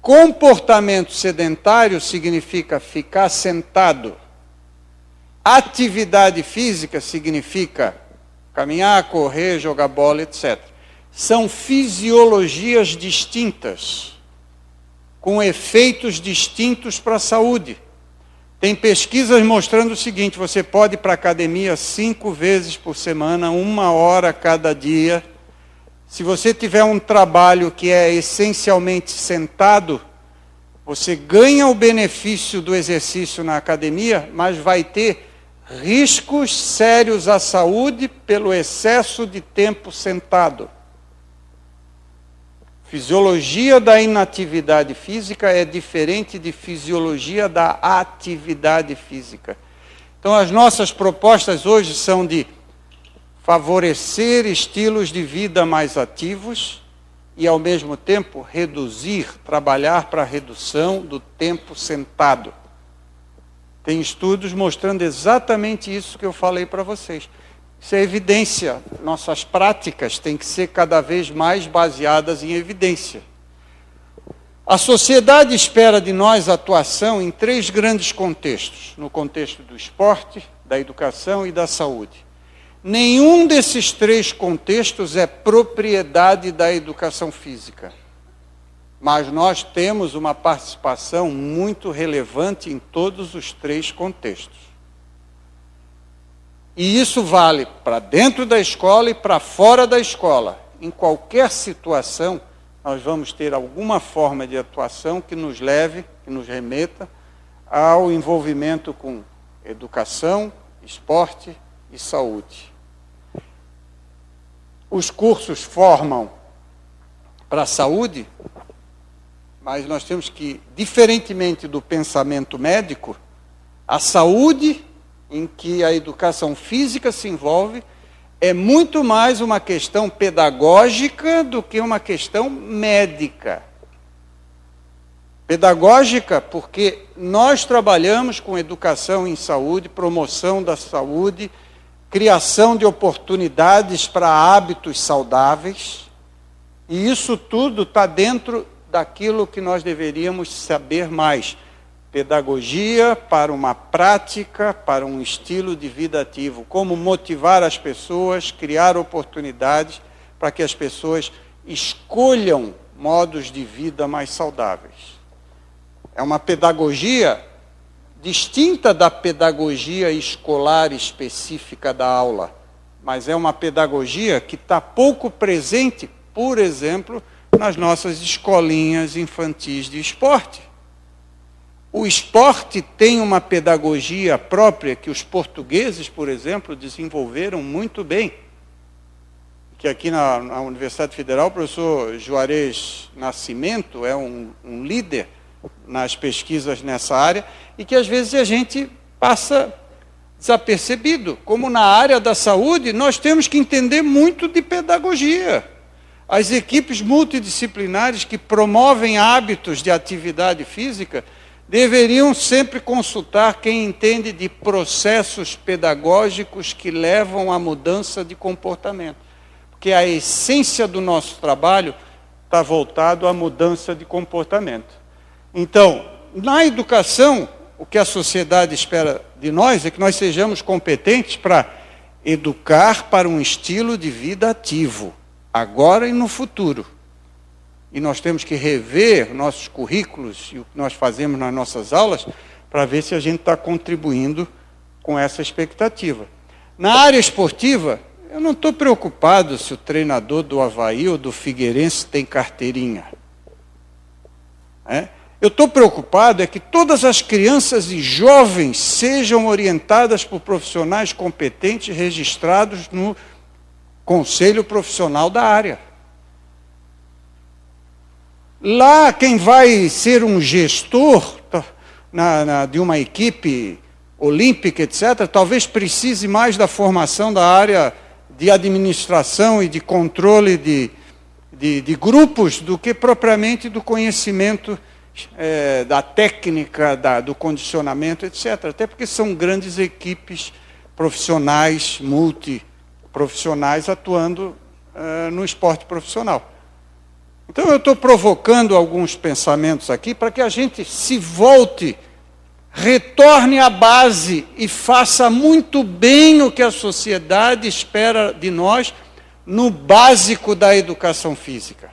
Comportamento sedentário significa ficar sentado. Atividade física significa caminhar, correr, jogar bola, etc. São fisiologias distintas, com efeitos distintos para a saúde. Tem pesquisas mostrando o seguinte: você pode ir para a academia 5 vezes por semana, 1 hora cada dia. Se você tiver um trabalho que é essencialmente sentado, você ganha o benefício do exercício na academia, mas vai ter riscos sérios à saúde pelo excesso de tempo sentado. Fisiologia da inatividade física é diferente de fisiologia da atividade física. Então, as nossas propostas hoje são de favorecer estilos de vida mais ativos e, ao mesmo tempo, trabalhar para a redução do tempo sentado. Tem estudos mostrando exatamente isso que eu falei para vocês. Isso é evidência. Nossas práticas têm que ser cada vez mais baseadas em evidência. A sociedade espera de nós atuação em 3 grandes contextos: no contexto do esporte, da educação e da saúde. Nenhum desses 3 contextos é propriedade da educação física. Mas nós temos uma participação muito relevante em todos os 3 contextos. E isso vale para dentro da escola e para fora da escola. Em qualquer situação, nós vamos ter alguma forma de atuação que nos leve, que nos remeta ao envolvimento com educação, esporte e saúde. Os cursos formam para a saúde, mas nós temos que, diferentemente do pensamento médico, a saúde em que a educação física se envolve é muito mais uma questão pedagógica do que uma questão médica. Pedagógica porque nós trabalhamos com educação em saúde, promoção da saúde, criação de oportunidades para hábitos saudáveis, e isso tudo está dentro daquilo que nós deveríamos saber mais. Pedagogia para uma prática, para um estilo de vida ativo. Como motivar as pessoas, criar oportunidades para que as pessoas escolham modos de vida mais saudáveis. É uma pedagogia distinta da pedagogia escolar específica da aula, mas é uma pedagogia que está pouco presente, por exemplo, nas nossas escolinhas infantis de esporte. O esporte tem uma pedagogia própria que os portugueses, por exemplo, desenvolveram muito bem. Que aqui na Universidade Federal, o professor Juarez Nascimento é um líder nas pesquisas nessa área e que às vezes a gente passa desapercebido. Como na área da saúde, nós temos que entender muito de pedagogia. As equipes multidisciplinares que promovem hábitos de atividade física deveriam sempre consultar quem entende de processos pedagógicos que levam à mudança de comportamento. Porque a essência do nosso trabalho está voltado à mudança de comportamento. Então, na educação, o que a sociedade espera de nós é que nós sejamos competentes para educar para um estilo de vida ativo, agora e no futuro. E nós temos que rever nossos currículos e o que nós fazemos nas nossas aulas para ver se a gente está contribuindo com essa expectativa. Na área esportiva, eu não estou preocupado se o treinador do Avaí ou do Figueirense tem carteirinha. Eu estou preocupado é que todas as crianças e jovens sejam orientadas por profissionais competentes registrados no Conselho Profissional da área. Lá, quem vai ser um gestor de uma equipe olímpica, etc., talvez precise mais da formação da área de administração e de controle de grupos do que propriamente do conhecimento da técnica, do condicionamento, etc. Até porque são grandes equipes profissionais, multiprofissionais, atuando no esporte profissional. Então eu estou provocando alguns pensamentos aqui para que a gente se volte, retorne à base e faça muito bem o que a sociedade espera de nós no básico da educação física.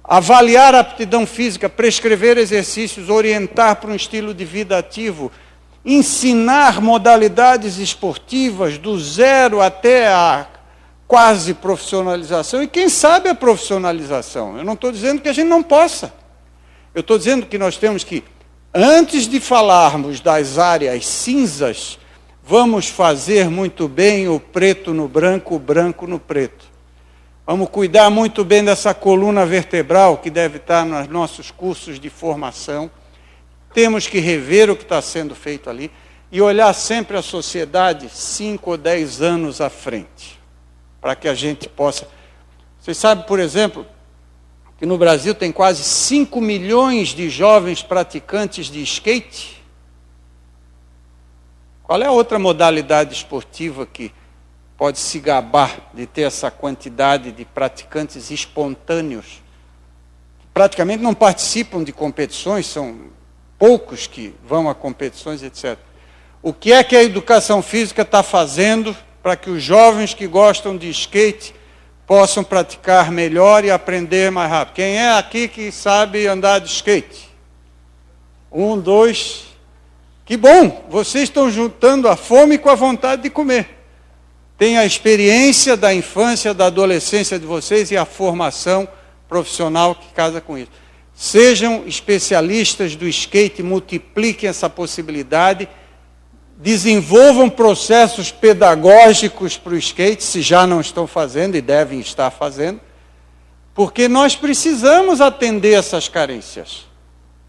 Avaliar a aptidão física, prescrever exercícios, orientar para um estilo de vida ativo, ensinar modalidades esportivas do zero até a quase profissionalização e, quem sabe, a profissionalização. Eu não estou dizendo que a gente não possa. Eu estou dizendo que nós temos que, antes de falarmos das áreas cinzas, vamos fazer muito bem o preto no branco, o branco no preto. Vamos cuidar muito bem dessa coluna vertebral que deve estar nos nossos cursos de formação. Temos que rever o que está sendo feito ali e olhar sempre a sociedade 5 ou 10 anos à frente, para que a gente possa... Vocês sabem, por exemplo, que no Brasil tem quase 5 milhões de jovens praticantes de skate? Qual é a outra modalidade esportiva que pode se gabar de ter essa quantidade de praticantes espontâneos? Praticamente não participam de competições, são poucos que vão a competições, etc. O que é que a educação física está fazendo para que os jovens que gostam de skate possam praticar melhor e aprender mais rápido? Quem é aqui que sabe andar de skate? 1, 2... Que bom! Vocês estão juntando a fome com a vontade de comer. Tem a experiência da infância, da adolescência de vocês e a formação profissional que casa com isso. Sejam especialistas do skate, multipliquem essa possibilidade, desenvolvam processos pedagógicos para o skate, se já não estão fazendo e devem estar fazendo, porque nós precisamos atender essas carências,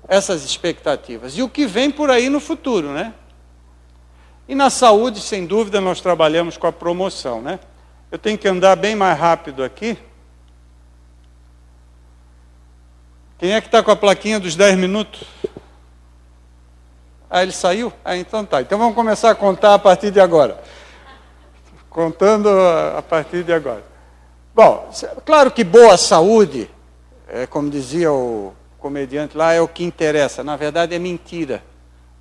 essas expectativas. E o que vem por aí no futuro, né? E na saúde, sem dúvida, nós trabalhamos com a promoção, né? Eu tenho que andar bem mais rápido aqui. Quem é que está com a plaquinha dos 10 minutos? Ah, ele saiu? Ah, então tá. Então vamos começar a contar a partir de agora. Contando a partir de agora. Bom, claro que boa saúde, como dizia o comediante lá, é o que interessa. Na verdade é mentira.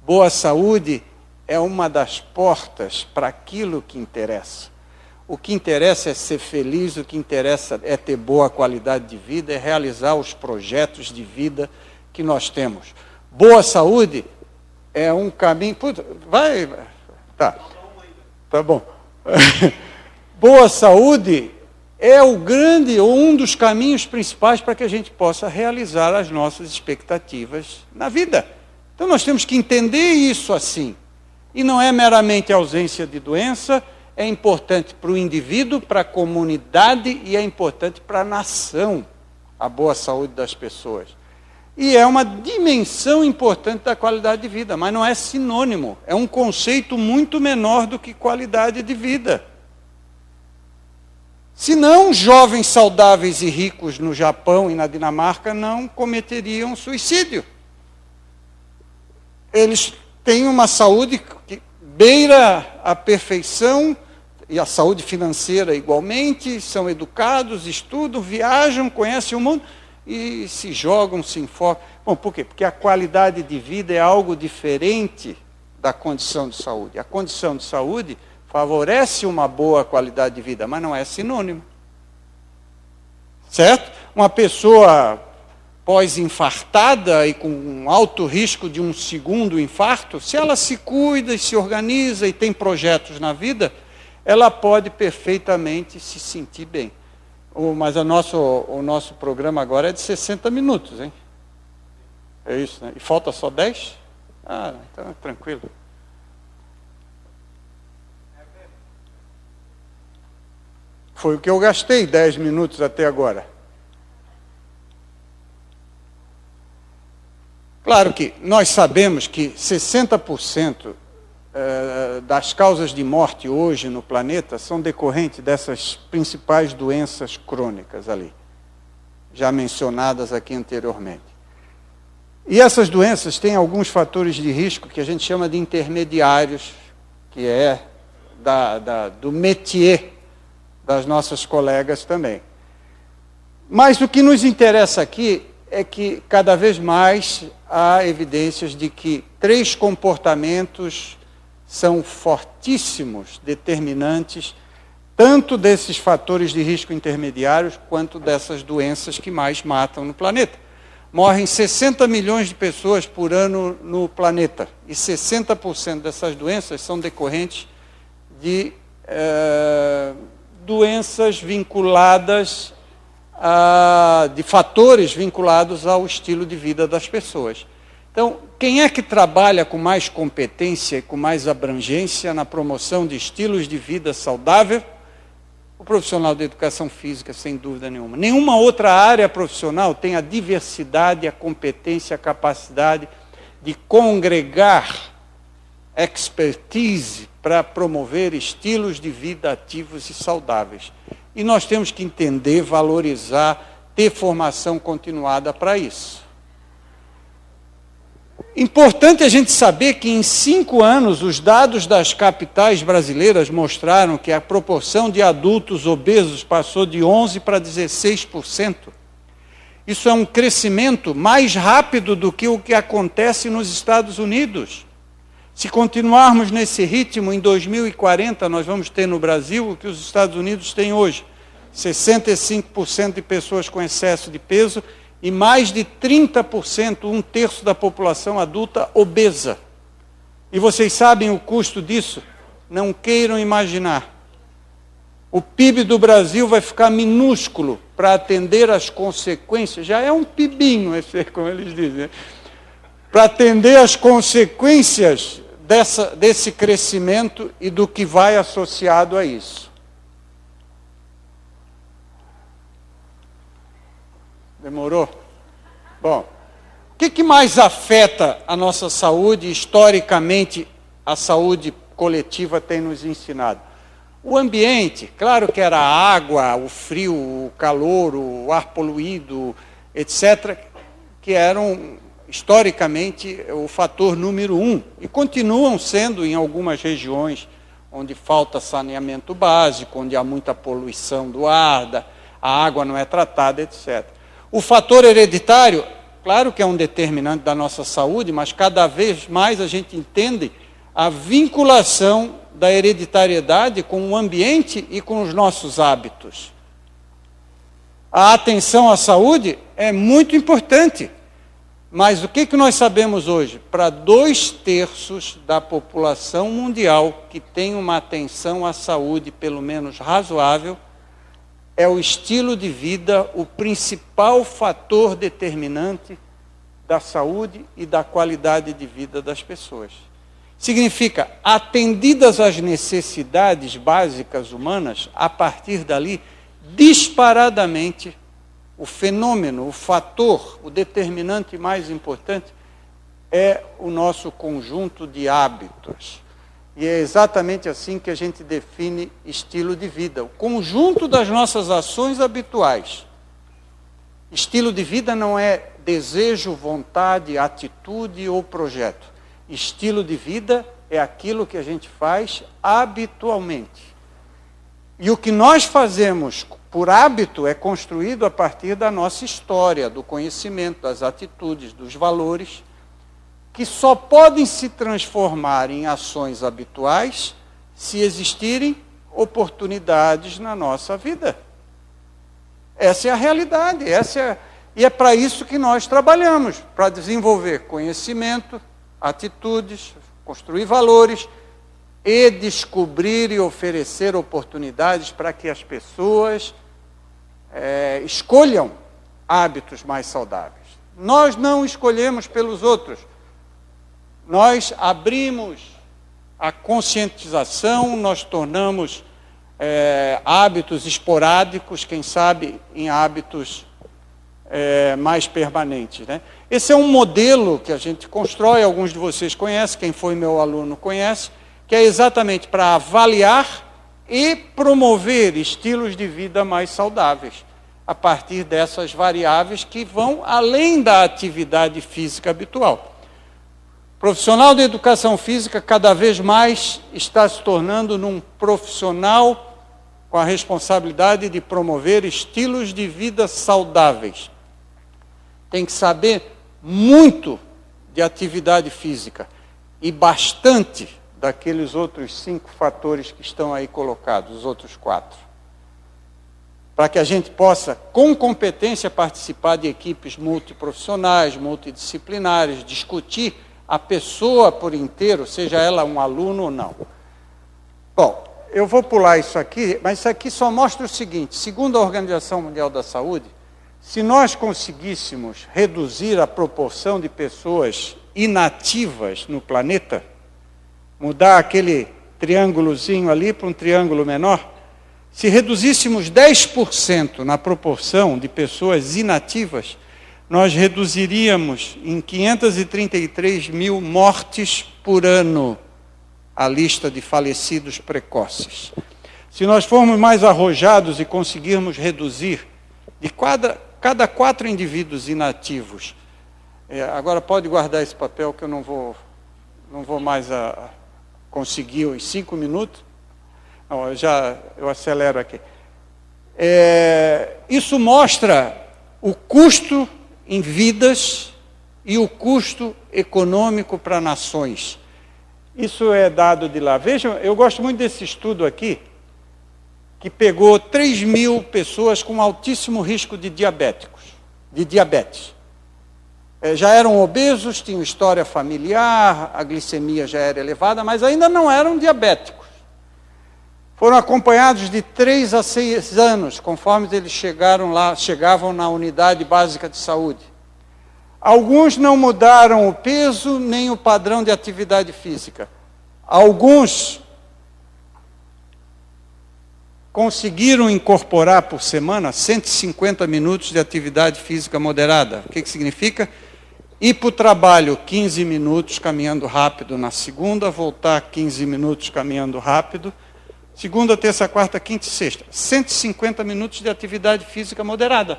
Boa saúde é uma das portas para aquilo que interessa. O que interessa é ser feliz, o que interessa é ter boa qualidade de vida, é realizar os projetos de vida que nós temos. Boa saúde é um caminho... Puta, vai... Tá bom. Boa saúde é o grande, ou um dos caminhos principais para que a gente possa realizar as nossas expectativas na vida. Então nós temos que entender isso assim. E não é meramente a ausência de doença, é importante para o indivíduo, para a comunidade e é importante para a nação, a boa saúde das pessoas. E é uma dimensão importante da qualidade de vida, mas não é sinônimo, é um conceito muito menor do que qualidade de vida. Senão, jovens saudáveis e ricos no Japão e na Dinamarca não cometeriam suicídio. Eles têm uma saúde que beira a perfeição, e a saúde financeira igualmente, são educados, estudam, viajam, conhecem o mundo e se jogam, se enfocam. Bom, por quê? Porque a qualidade de vida é algo diferente da condição de saúde. A condição de saúde favorece uma boa qualidade de vida, mas não é sinônimo. Certo? Uma pessoa pós-infartada e com um alto risco de um segundo infarto, se ela se cuida e se organiza e tem projetos na vida, ela pode perfeitamente se sentir bem. Mas o nosso programa agora é de 60 minutos, hein? É isso, né? E falta só 10? Ah, então é tranquilo. Foi o que eu gastei 10 minutos até agora. Claro que nós sabemos que 60% das causas de morte hoje no planeta são decorrentes dessas principais doenças crônicas ali, já mencionadas aqui anteriormente. E essas doenças têm alguns fatores de risco que a gente chama de intermediários, que é do métier das nossas colegas também. Mas o que nos interessa aqui é que cada vez mais há evidências de que 3 comportamentos são fortíssimos determinantes, tanto desses fatores de risco intermediários, quanto dessas doenças que mais matam no planeta. Morrem 60 milhões de pessoas por ano no planeta, e 60% dessas doenças são decorrentes de doenças vinculadas de fatores vinculados ao estilo de vida das pessoas. Então, quem é que trabalha com mais competência e com mais abrangência na promoção de estilos de vida saudável? O profissional de educação física, sem dúvida nenhuma. Nenhuma outra área profissional tem a diversidade, a competência, a capacidade de congregar expertise para promover estilos de vida ativos e saudáveis. E nós temos que entender, valorizar, ter formação continuada para isso. Importante a gente saber que em 5 anos os dados das capitais brasileiras mostraram que a proporção de adultos obesos passou de 11% para 16%. Isso é um crescimento mais rápido do que o que acontece nos Estados Unidos. Se continuarmos nesse ritmo, em 2040 nós vamos ter no Brasil o que os Estados Unidos têm hoje. 65% de pessoas com excesso de peso e mais de 30%, 1/3 da população adulta obesa. E vocês sabem o custo disso? Não queiram imaginar. O PIB do Brasil vai ficar minúsculo para atender às consequências, já é um pibinho, como eles dizem, né? Para atender às consequências desse crescimento e do que vai associado a isso. Demorou? Bom, o que mais afeta a nossa saúde? Historicamente, a saúde coletiva tem nos ensinado. O ambiente, claro que era a água, o frio, o calor, o ar poluído, etc., que eram, historicamente, o fator número 1. E continuam sendo em algumas regiões onde falta saneamento básico, onde há muita poluição do ar, a água não é tratada, etc. O fator hereditário, claro que é um determinante da nossa saúde, mas cada vez mais a gente entende a vinculação da hereditariedade com o ambiente e com os nossos hábitos. A atenção à saúde é muito importante, mas o que nós sabemos hoje? Para 2/3 da população mundial que tem uma atenção à saúde, pelo menos razoável, é o estilo de vida o principal fator determinante da saúde e da qualidade de vida das pessoas. Significa, atendidas as necessidades básicas humanas, a partir dali, disparadamente, o fenômeno, o fator, o determinante mais importante é o nosso conjunto de hábitos. E é exatamente assim que a gente define estilo de vida, o conjunto das nossas ações habituais. Estilo de vida não é desejo, vontade, atitude ou projeto. Estilo de vida é aquilo que a gente faz habitualmente. E o que nós fazemos por hábito é construído a partir da nossa história, do conhecimento, das atitudes, dos valores, que só podem se transformar em ações habituais se existirem oportunidades na nossa vida. Essa é a realidade, e é para isso que nós trabalhamos, para desenvolver conhecimento, atitudes, construir valores e descobrir e oferecer oportunidades para que as pessoas escolham hábitos mais saudáveis. Nós não escolhemos pelos outros. Nós abrimos a conscientização, nós tornamos hábitos esporádicos, quem sabe em hábitos mais permanentes, né? Esse é um modelo que a gente constrói, alguns de vocês conhecem, quem foi meu aluno conhece, que é exatamente para avaliar e promover estilos de vida mais saudáveis, a partir dessas variáveis que vão além da atividade física habitual. O profissional de educação física cada vez mais está se tornando um profissional com a responsabilidade de promover estilos de vida saudáveis. Tem que saber muito de atividade física e bastante daqueles outros 5 fatores que estão aí colocados, os outros 4. Para que a gente possa, com competência, participar de equipes multiprofissionais, multidisciplinares, discutir a pessoa por inteiro, seja ela um aluno ou não. Bom, eu vou pular isso aqui, mas isso aqui só mostra o seguinte: segundo a Organização Mundial da Saúde, se nós conseguíssemos reduzir a proporção de pessoas inativas no planeta, mudar aquele triângulozinho ali para um triângulo menor, se reduzíssemos 10% na proporção de pessoas inativas, nós reduziríamos em 533 mil mortes por ano a lista de falecidos precoces. Se nós formos mais arrojados e conseguirmos reduzir de cada 4 indivíduos inativos, agora pode guardar esse papel que eu não vou mais conseguir os 5 minutos. Não, eu acelero aqui. Isso mostra o custo em vidas e o custo econômico para nações. Isso é dado de lá. Vejam, eu gosto muito desse estudo aqui, que pegou 3.000 pessoas com altíssimo risco de diabetes. Já eram obesos, tinham história familiar, a glicemia já era elevada, mas ainda não eram diabéticos. Foram acompanhados de 3 a 6 anos, conforme eles chegavam na unidade básica de saúde. Alguns não mudaram o peso nem o padrão de atividade física. Alguns conseguiram incorporar por semana 150 minutos de atividade física moderada. O que significa? Ir para o trabalho 15 minutos caminhando rápido na segunda, voltar 15 minutos caminhando rápido, segunda, terça, quarta, quinta e sexta. 150 minutos de atividade física moderada.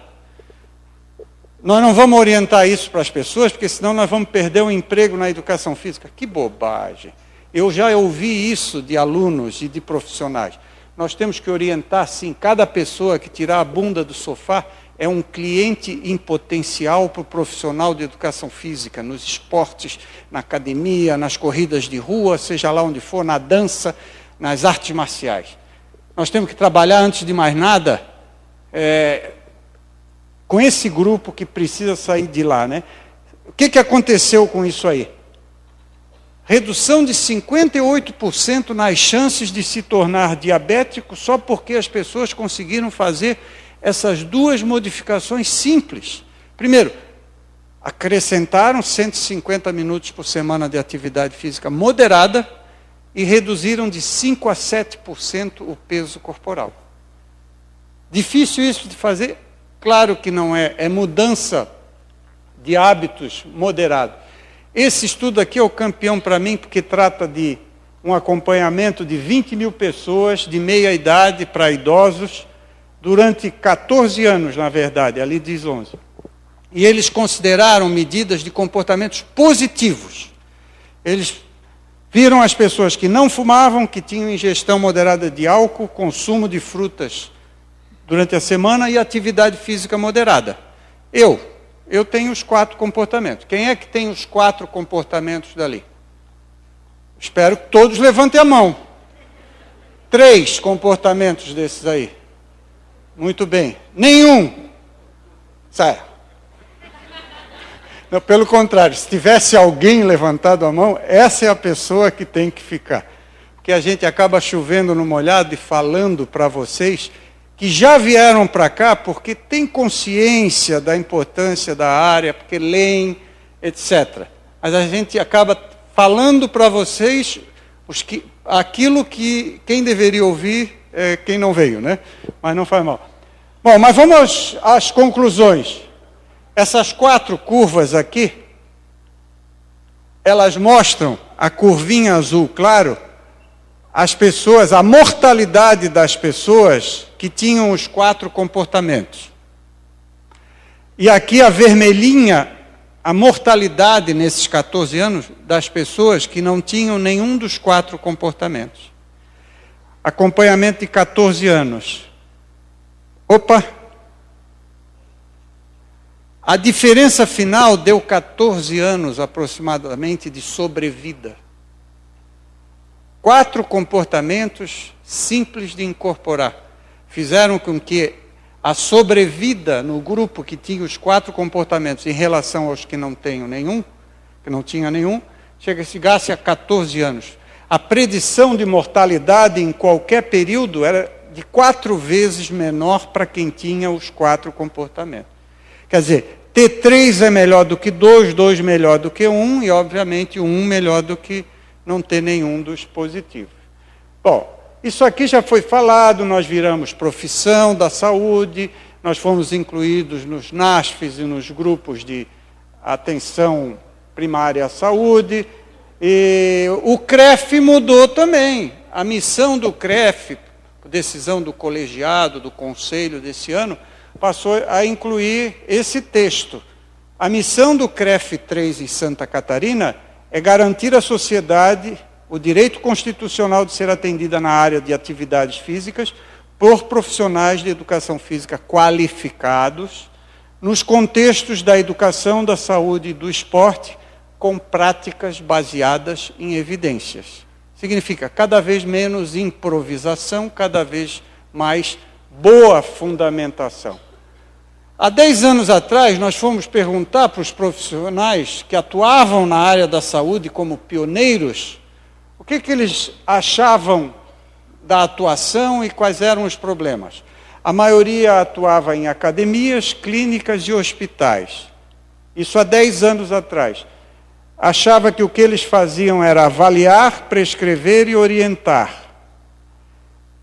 Nós não vamos orientar isso para as pessoas, porque senão nós vamos perder o emprego na educação física. Que bobagem. Eu já ouvi isso de alunos e de profissionais. Nós temos que orientar, sim, cada pessoa que tirar a bunda do sofá é um cliente em potencial para o profissional de educação física, nos esportes, na academia, nas corridas de rua, seja lá onde for, na dança, nas artes marciais. Nós temos que trabalhar, antes de mais nada, com esse grupo que precisa sair de lá, né? O que aconteceu com isso aí? Redução de 58% nas chances de se tornar diabético só porque as pessoas conseguiram fazer essas 2 modificações simples. Primeiro, acrescentaram 150 minutos por semana de atividade física moderada e reduziram de 5 a 7% o peso corporal. Difícil isso de fazer? Claro que não é. É mudança de hábitos moderado. Esse estudo aqui é o campeão para mim, porque trata de um acompanhamento de 20 mil pessoas de meia idade para idosos, durante 14 anos, na verdade, ali diz 11. E eles consideraram medidas de comportamentos positivos. Eles viram as pessoas que não fumavam, que tinham ingestão moderada de álcool, consumo de frutas durante a semana e atividade física moderada. Eu tenho os 4 comportamentos. Quem é que tem os 4 comportamentos dali? Espero que todos levantem a mão. 3 comportamentos desses aí. Muito bem. Nenhum. Sai. Não, pelo contrário, se tivesse alguém levantado a mão, essa é a pessoa que tem que ficar. Porque a gente acaba chovendo no molhado e falando para vocês que já vieram para cá porque têm consciência da importância da área, porque leem, etc. Mas a gente acaba falando para vocês aquilo que quem deveria ouvir é quem não veio, né? Mas não faz mal. Bom, mas vamos às conclusões. Essas 4 curvas aqui, elas mostram, a curvinha azul claro, as pessoas, a mortalidade das pessoas que tinham os 4 comportamentos. E aqui a vermelhinha, a mortalidade nesses 14 anos das pessoas que não tinham nenhum dos 4 comportamentos. Acompanhamento de 14 anos. Opa! A diferença final deu 14 anos aproximadamente de sobrevida. 4 comportamentos simples de incorporar fizeram com que a sobrevida no grupo que tinha os 4 comportamentos em relação aos que não tinham nenhum, chegasse a 14 anos. A predição de mortalidade em qualquer período era de 4 vezes menor para quem tinha os 4 comportamentos. Quer dizer, ter 3 é melhor do que 2, 2 melhor do que 1 e, obviamente, 1 melhor do que não ter nenhum dos positivos. Bom, isso aqui já foi falado, nós viramos profissão da saúde, nós fomos incluídos nos NASFs e nos grupos de atenção primária à saúde, e o CREF mudou também. A missão do CREF, decisão do colegiado, do conselho desse ano, passou a incluir esse texto. A missão do CREF 3 em Santa Catarina é garantir à sociedade o direito constitucional de ser atendida na área de atividades físicas por profissionais de educação física qualificados, nos contextos da educação, da saúde e do esporte, com práticas baseadas em evidências. Significa cada vez menos improvisação, cada vez mais boa fundamentação. Há 10 anos atrás, nós fomos perguntar para os profissionais que atuavam na área da saúde como pioneiros, o que eles achavam da atuação e quais eram os problemas. A maioria atuava em academias, clínicas e hospitais. Isso há 10 anos atrás. Achava que o que eles faziam era avaliar, prescrever e orientar.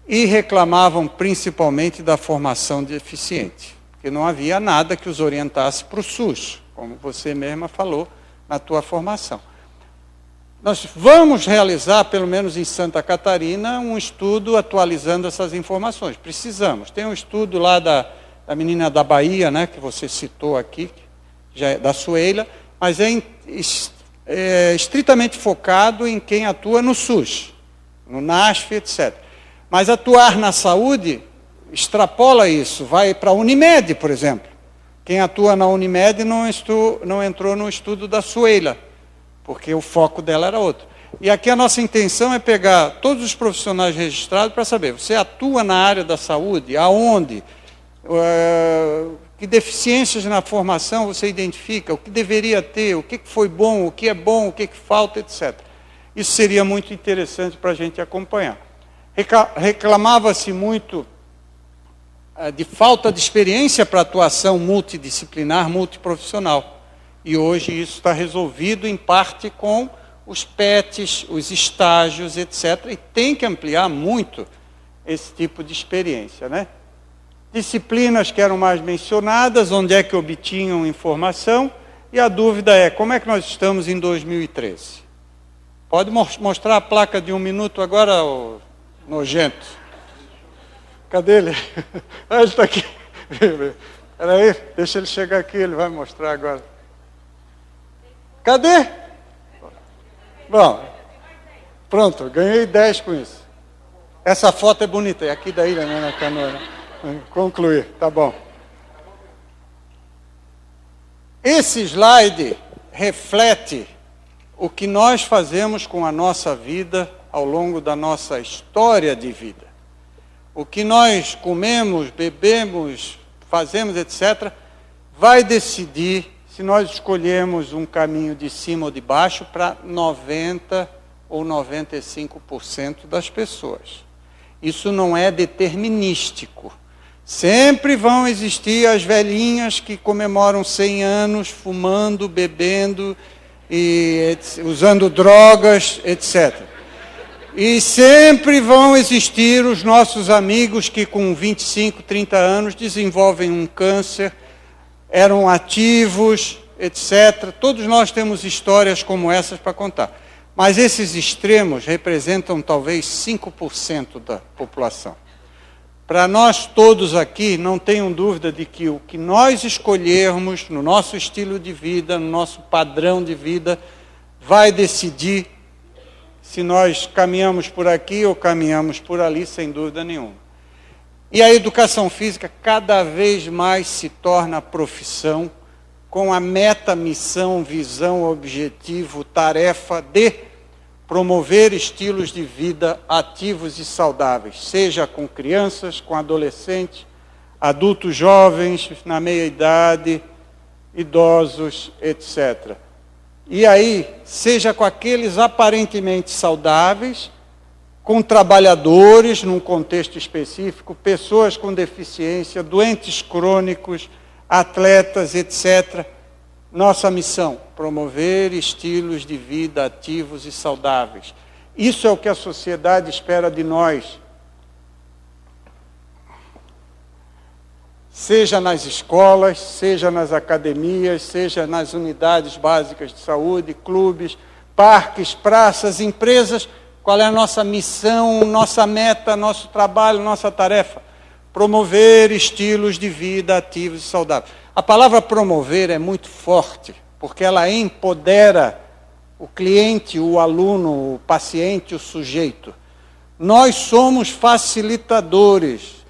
E reclamavam principalmente da formação deficiente, porque não havia nada que os orientasse para o SUS, como você mesma falou na tua formação. Nós vamos realizar, pelo menos em Santa Catarina, um estudo atualizando essas informações. Precisamos. Tem um estudo lá da menina da Bahia, né, que você citou aqui, já é da Sueila, mas é estritamente focado em quem atua no SUS, no NASF, etc. Mas atuar na saúde extrapola isso, vai para a Unimed, por exemplo. Quem atua na Unimed não entrou no estudo da Sueila, porque o foco dela era outro. E aqui a nossa intenção é pegar todos os profissionais registrados para saber, você atua na área da saúde, aonde, que deficiências na formação você identifica, o que deveria ter, o que foi bom, o que é bom, o que falta, etc. Isso seria muito interessante para a gente acompanhar. Reclamava-se muito de falta de experiência para atuação multidisciplinar, multiprofissional. E hoje isso está resolvido, em parte, com os PETs, os estágios, etc. E tem que ampliar muito esse tipo de experiência, né? Disciplinas que eram mais mencionadas, onde é que obtinham informação, e a dúvida é, como é que nós estamos em 2013? Pode mostrar a placa de 1 minuto agora, ô nojento? Cadê ele? Ah, ele está aqui. Espera aí, deixa ele chegar aqui, ele vai mostrar agora. Cadê? Bom, pronto, ganhei 10 com isso. Essa foto é bonita, é aqui da ilha, né, na canoa. Né? Concluir, tá bom. Esse slide reflete o que nós fazemos com a nossa vida ao longo da nossa história de vida. O que nós comemos, bebemos, fazemos, etc., vai decidir se nós escolhemos um caminho de cima ou de baixo para 90% ou 95% das pessoas. Isso não é determinístico. Sempre vão existir as velhinhas que comemoram 100 anos fumando, bebendo, e usando drogas, etc. E sempre vão existir os nossos amigos que com 25, 30 anos desenvolvem um câncer, eram ativos, etc. Todos nós temos histórias como essas para contar. Mas esses extremos representam talvez 5% da população. Para nós todos aqui, não tenham dúvida de que o que nós escolhermos no nosso estilo de vida, no nosso padrão de vida, vai decidir se nós caminhamos por aqui ou caminhamos por ali, sem dúvida nenhuma. E a educação física cada vez mais se torna profissão, com a meta, missão, visão, objetivo, tarefa de promover estilos de vida ativos e saudáveis, seja com crianças, com adolescentes, adultos jovens, na meia-idade, idosos, etc. E aí, seja com aqueles aparentemente saudáveis, com trabalhadores, num contexto específico, pessoas com deficiência, doentes crônicos, atletas, etc. Nossa missão, promover estilos de vida ativos e saudáveis. Isso é o que a sociedade espera de nós. Seja nas escolas, seja nas academias, seja nas unidades básicas de saúde, clubes, parques, praças, empresas. Qual é a nossa missão, nossa meta, nosso trabalho, nossa tarefa? Promover estilos de vida ativos e saudáveis. A palavra promover é muito forte, porque ela empodera o cliente, o aluno, o paciente, o sujeito. Nós somos facilitadores.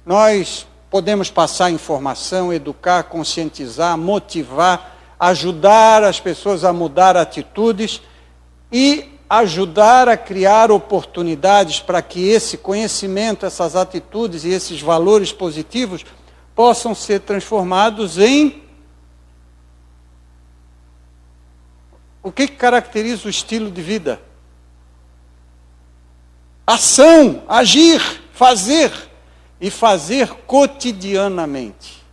Nós podemos passar informação, educar, conscientizar, motivar, ajudar as pessoas a mudar atitudes e ajudar a criar oportunidades para que esse conhecimento, essas atitudes e esses valores positivos possam ser transformados em... O que caracteriza o estilo de vida? Ação, agir, fazer. E fazer cotidianamente.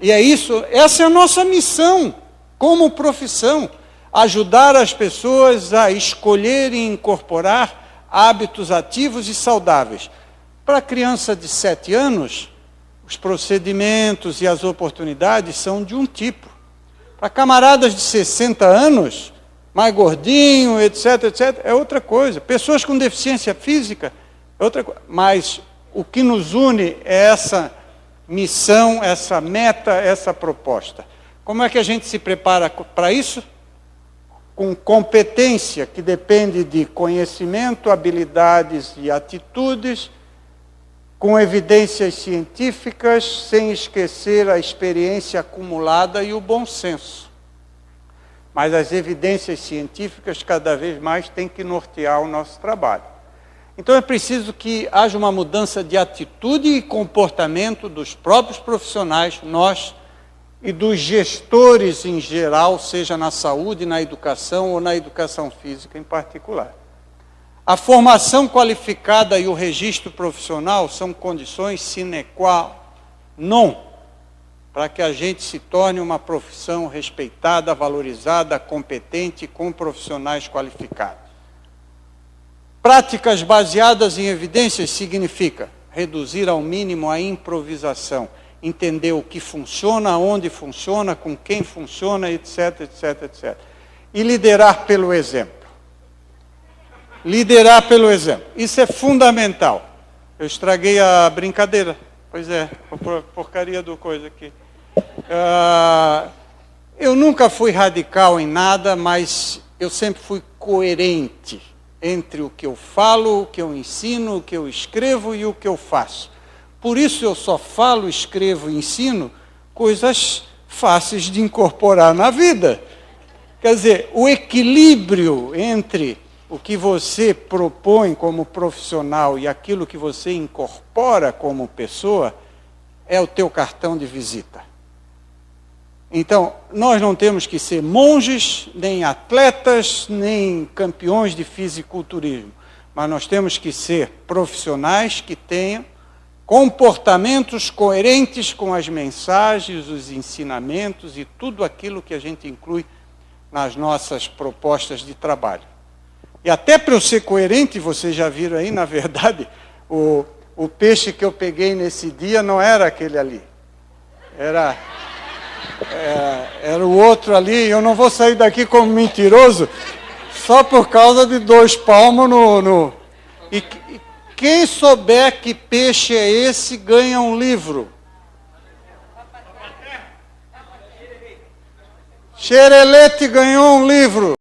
E é isso, essa é a nossa missão como profissão. Ajudar as pessoas a escolher e incorporar hábitos ativos e saudáveis. Para a criança de 7 anos, os procedimentos e as oportunidades são de um tipo. Para camaradas de 60 anos, mais gordinho, etc., etc., é outra coisa. Pessoas com deficiência física, é outra coisa. Mas o que nos une é essa missão, essa meta, essa proposta. Como é que a gente se prepara para isso? Com competência, que depende de conhecimento, habilidades e atitudes, com evidências científicas, sem esquecer a experiência acumulada e o bom senso. Mas as evidências científicas cada vez mais têm que nortear o nosso trabalho. Então é preciso que haja uma mudança de atitude e comportamento dos próprios profissionais, nós, e dos gestores em geral, seja na saúde, na educação ou na educação física em particular. A formação qualificada e o registro profissional são condições sine qua non para que a gente se torne uma profissão respeitada, valorizada, competente, com profissionais qualificados. Práticas baseadas em evidências significa reduzir ao mínimo a improvisação, entender o que funciona, onde funciona, com quem funciona, etc., etc., etc. E liderar pelo exemplo. Liderar pelo exemplo. Isso é fundamental. Eu estraguei a brincadeira. Pois é, porcaria do coisa aqui. Eu nunca fui radical em nada, mas eu sempre fui coerente entre o que eu falo, o que eu ensino, o que eu escrevo e o que eu faço. Por isso eu só falo, escrevo e ensino coisas fáceis de incorporar na vida. Quer dizer, o equilíbrio entre o que você propõe como profissional e aquilo que você incorpora como pessoa é o teu cartão de visita. Então, nós não temos que ser monges, nem atletas, nem campeões de fisiculturismo, mas nós temos que ser profissionais que tenham comportamentos coerentes com as mensagens, os ensinamentos e tudo aquilo que a gente inclui nas nossas propostas de trabalho. E até para eu ser coerente, vocês já viram aí, na verdade, o peixe que eu peguei nesse dia não era aquele ali. Era o outro ali, eu não vou sair daqui como mentiroso, só por causa de 2 palmos no... E quem souber que peixe é esse, ganha um livro. Xerelete ganhou um livro.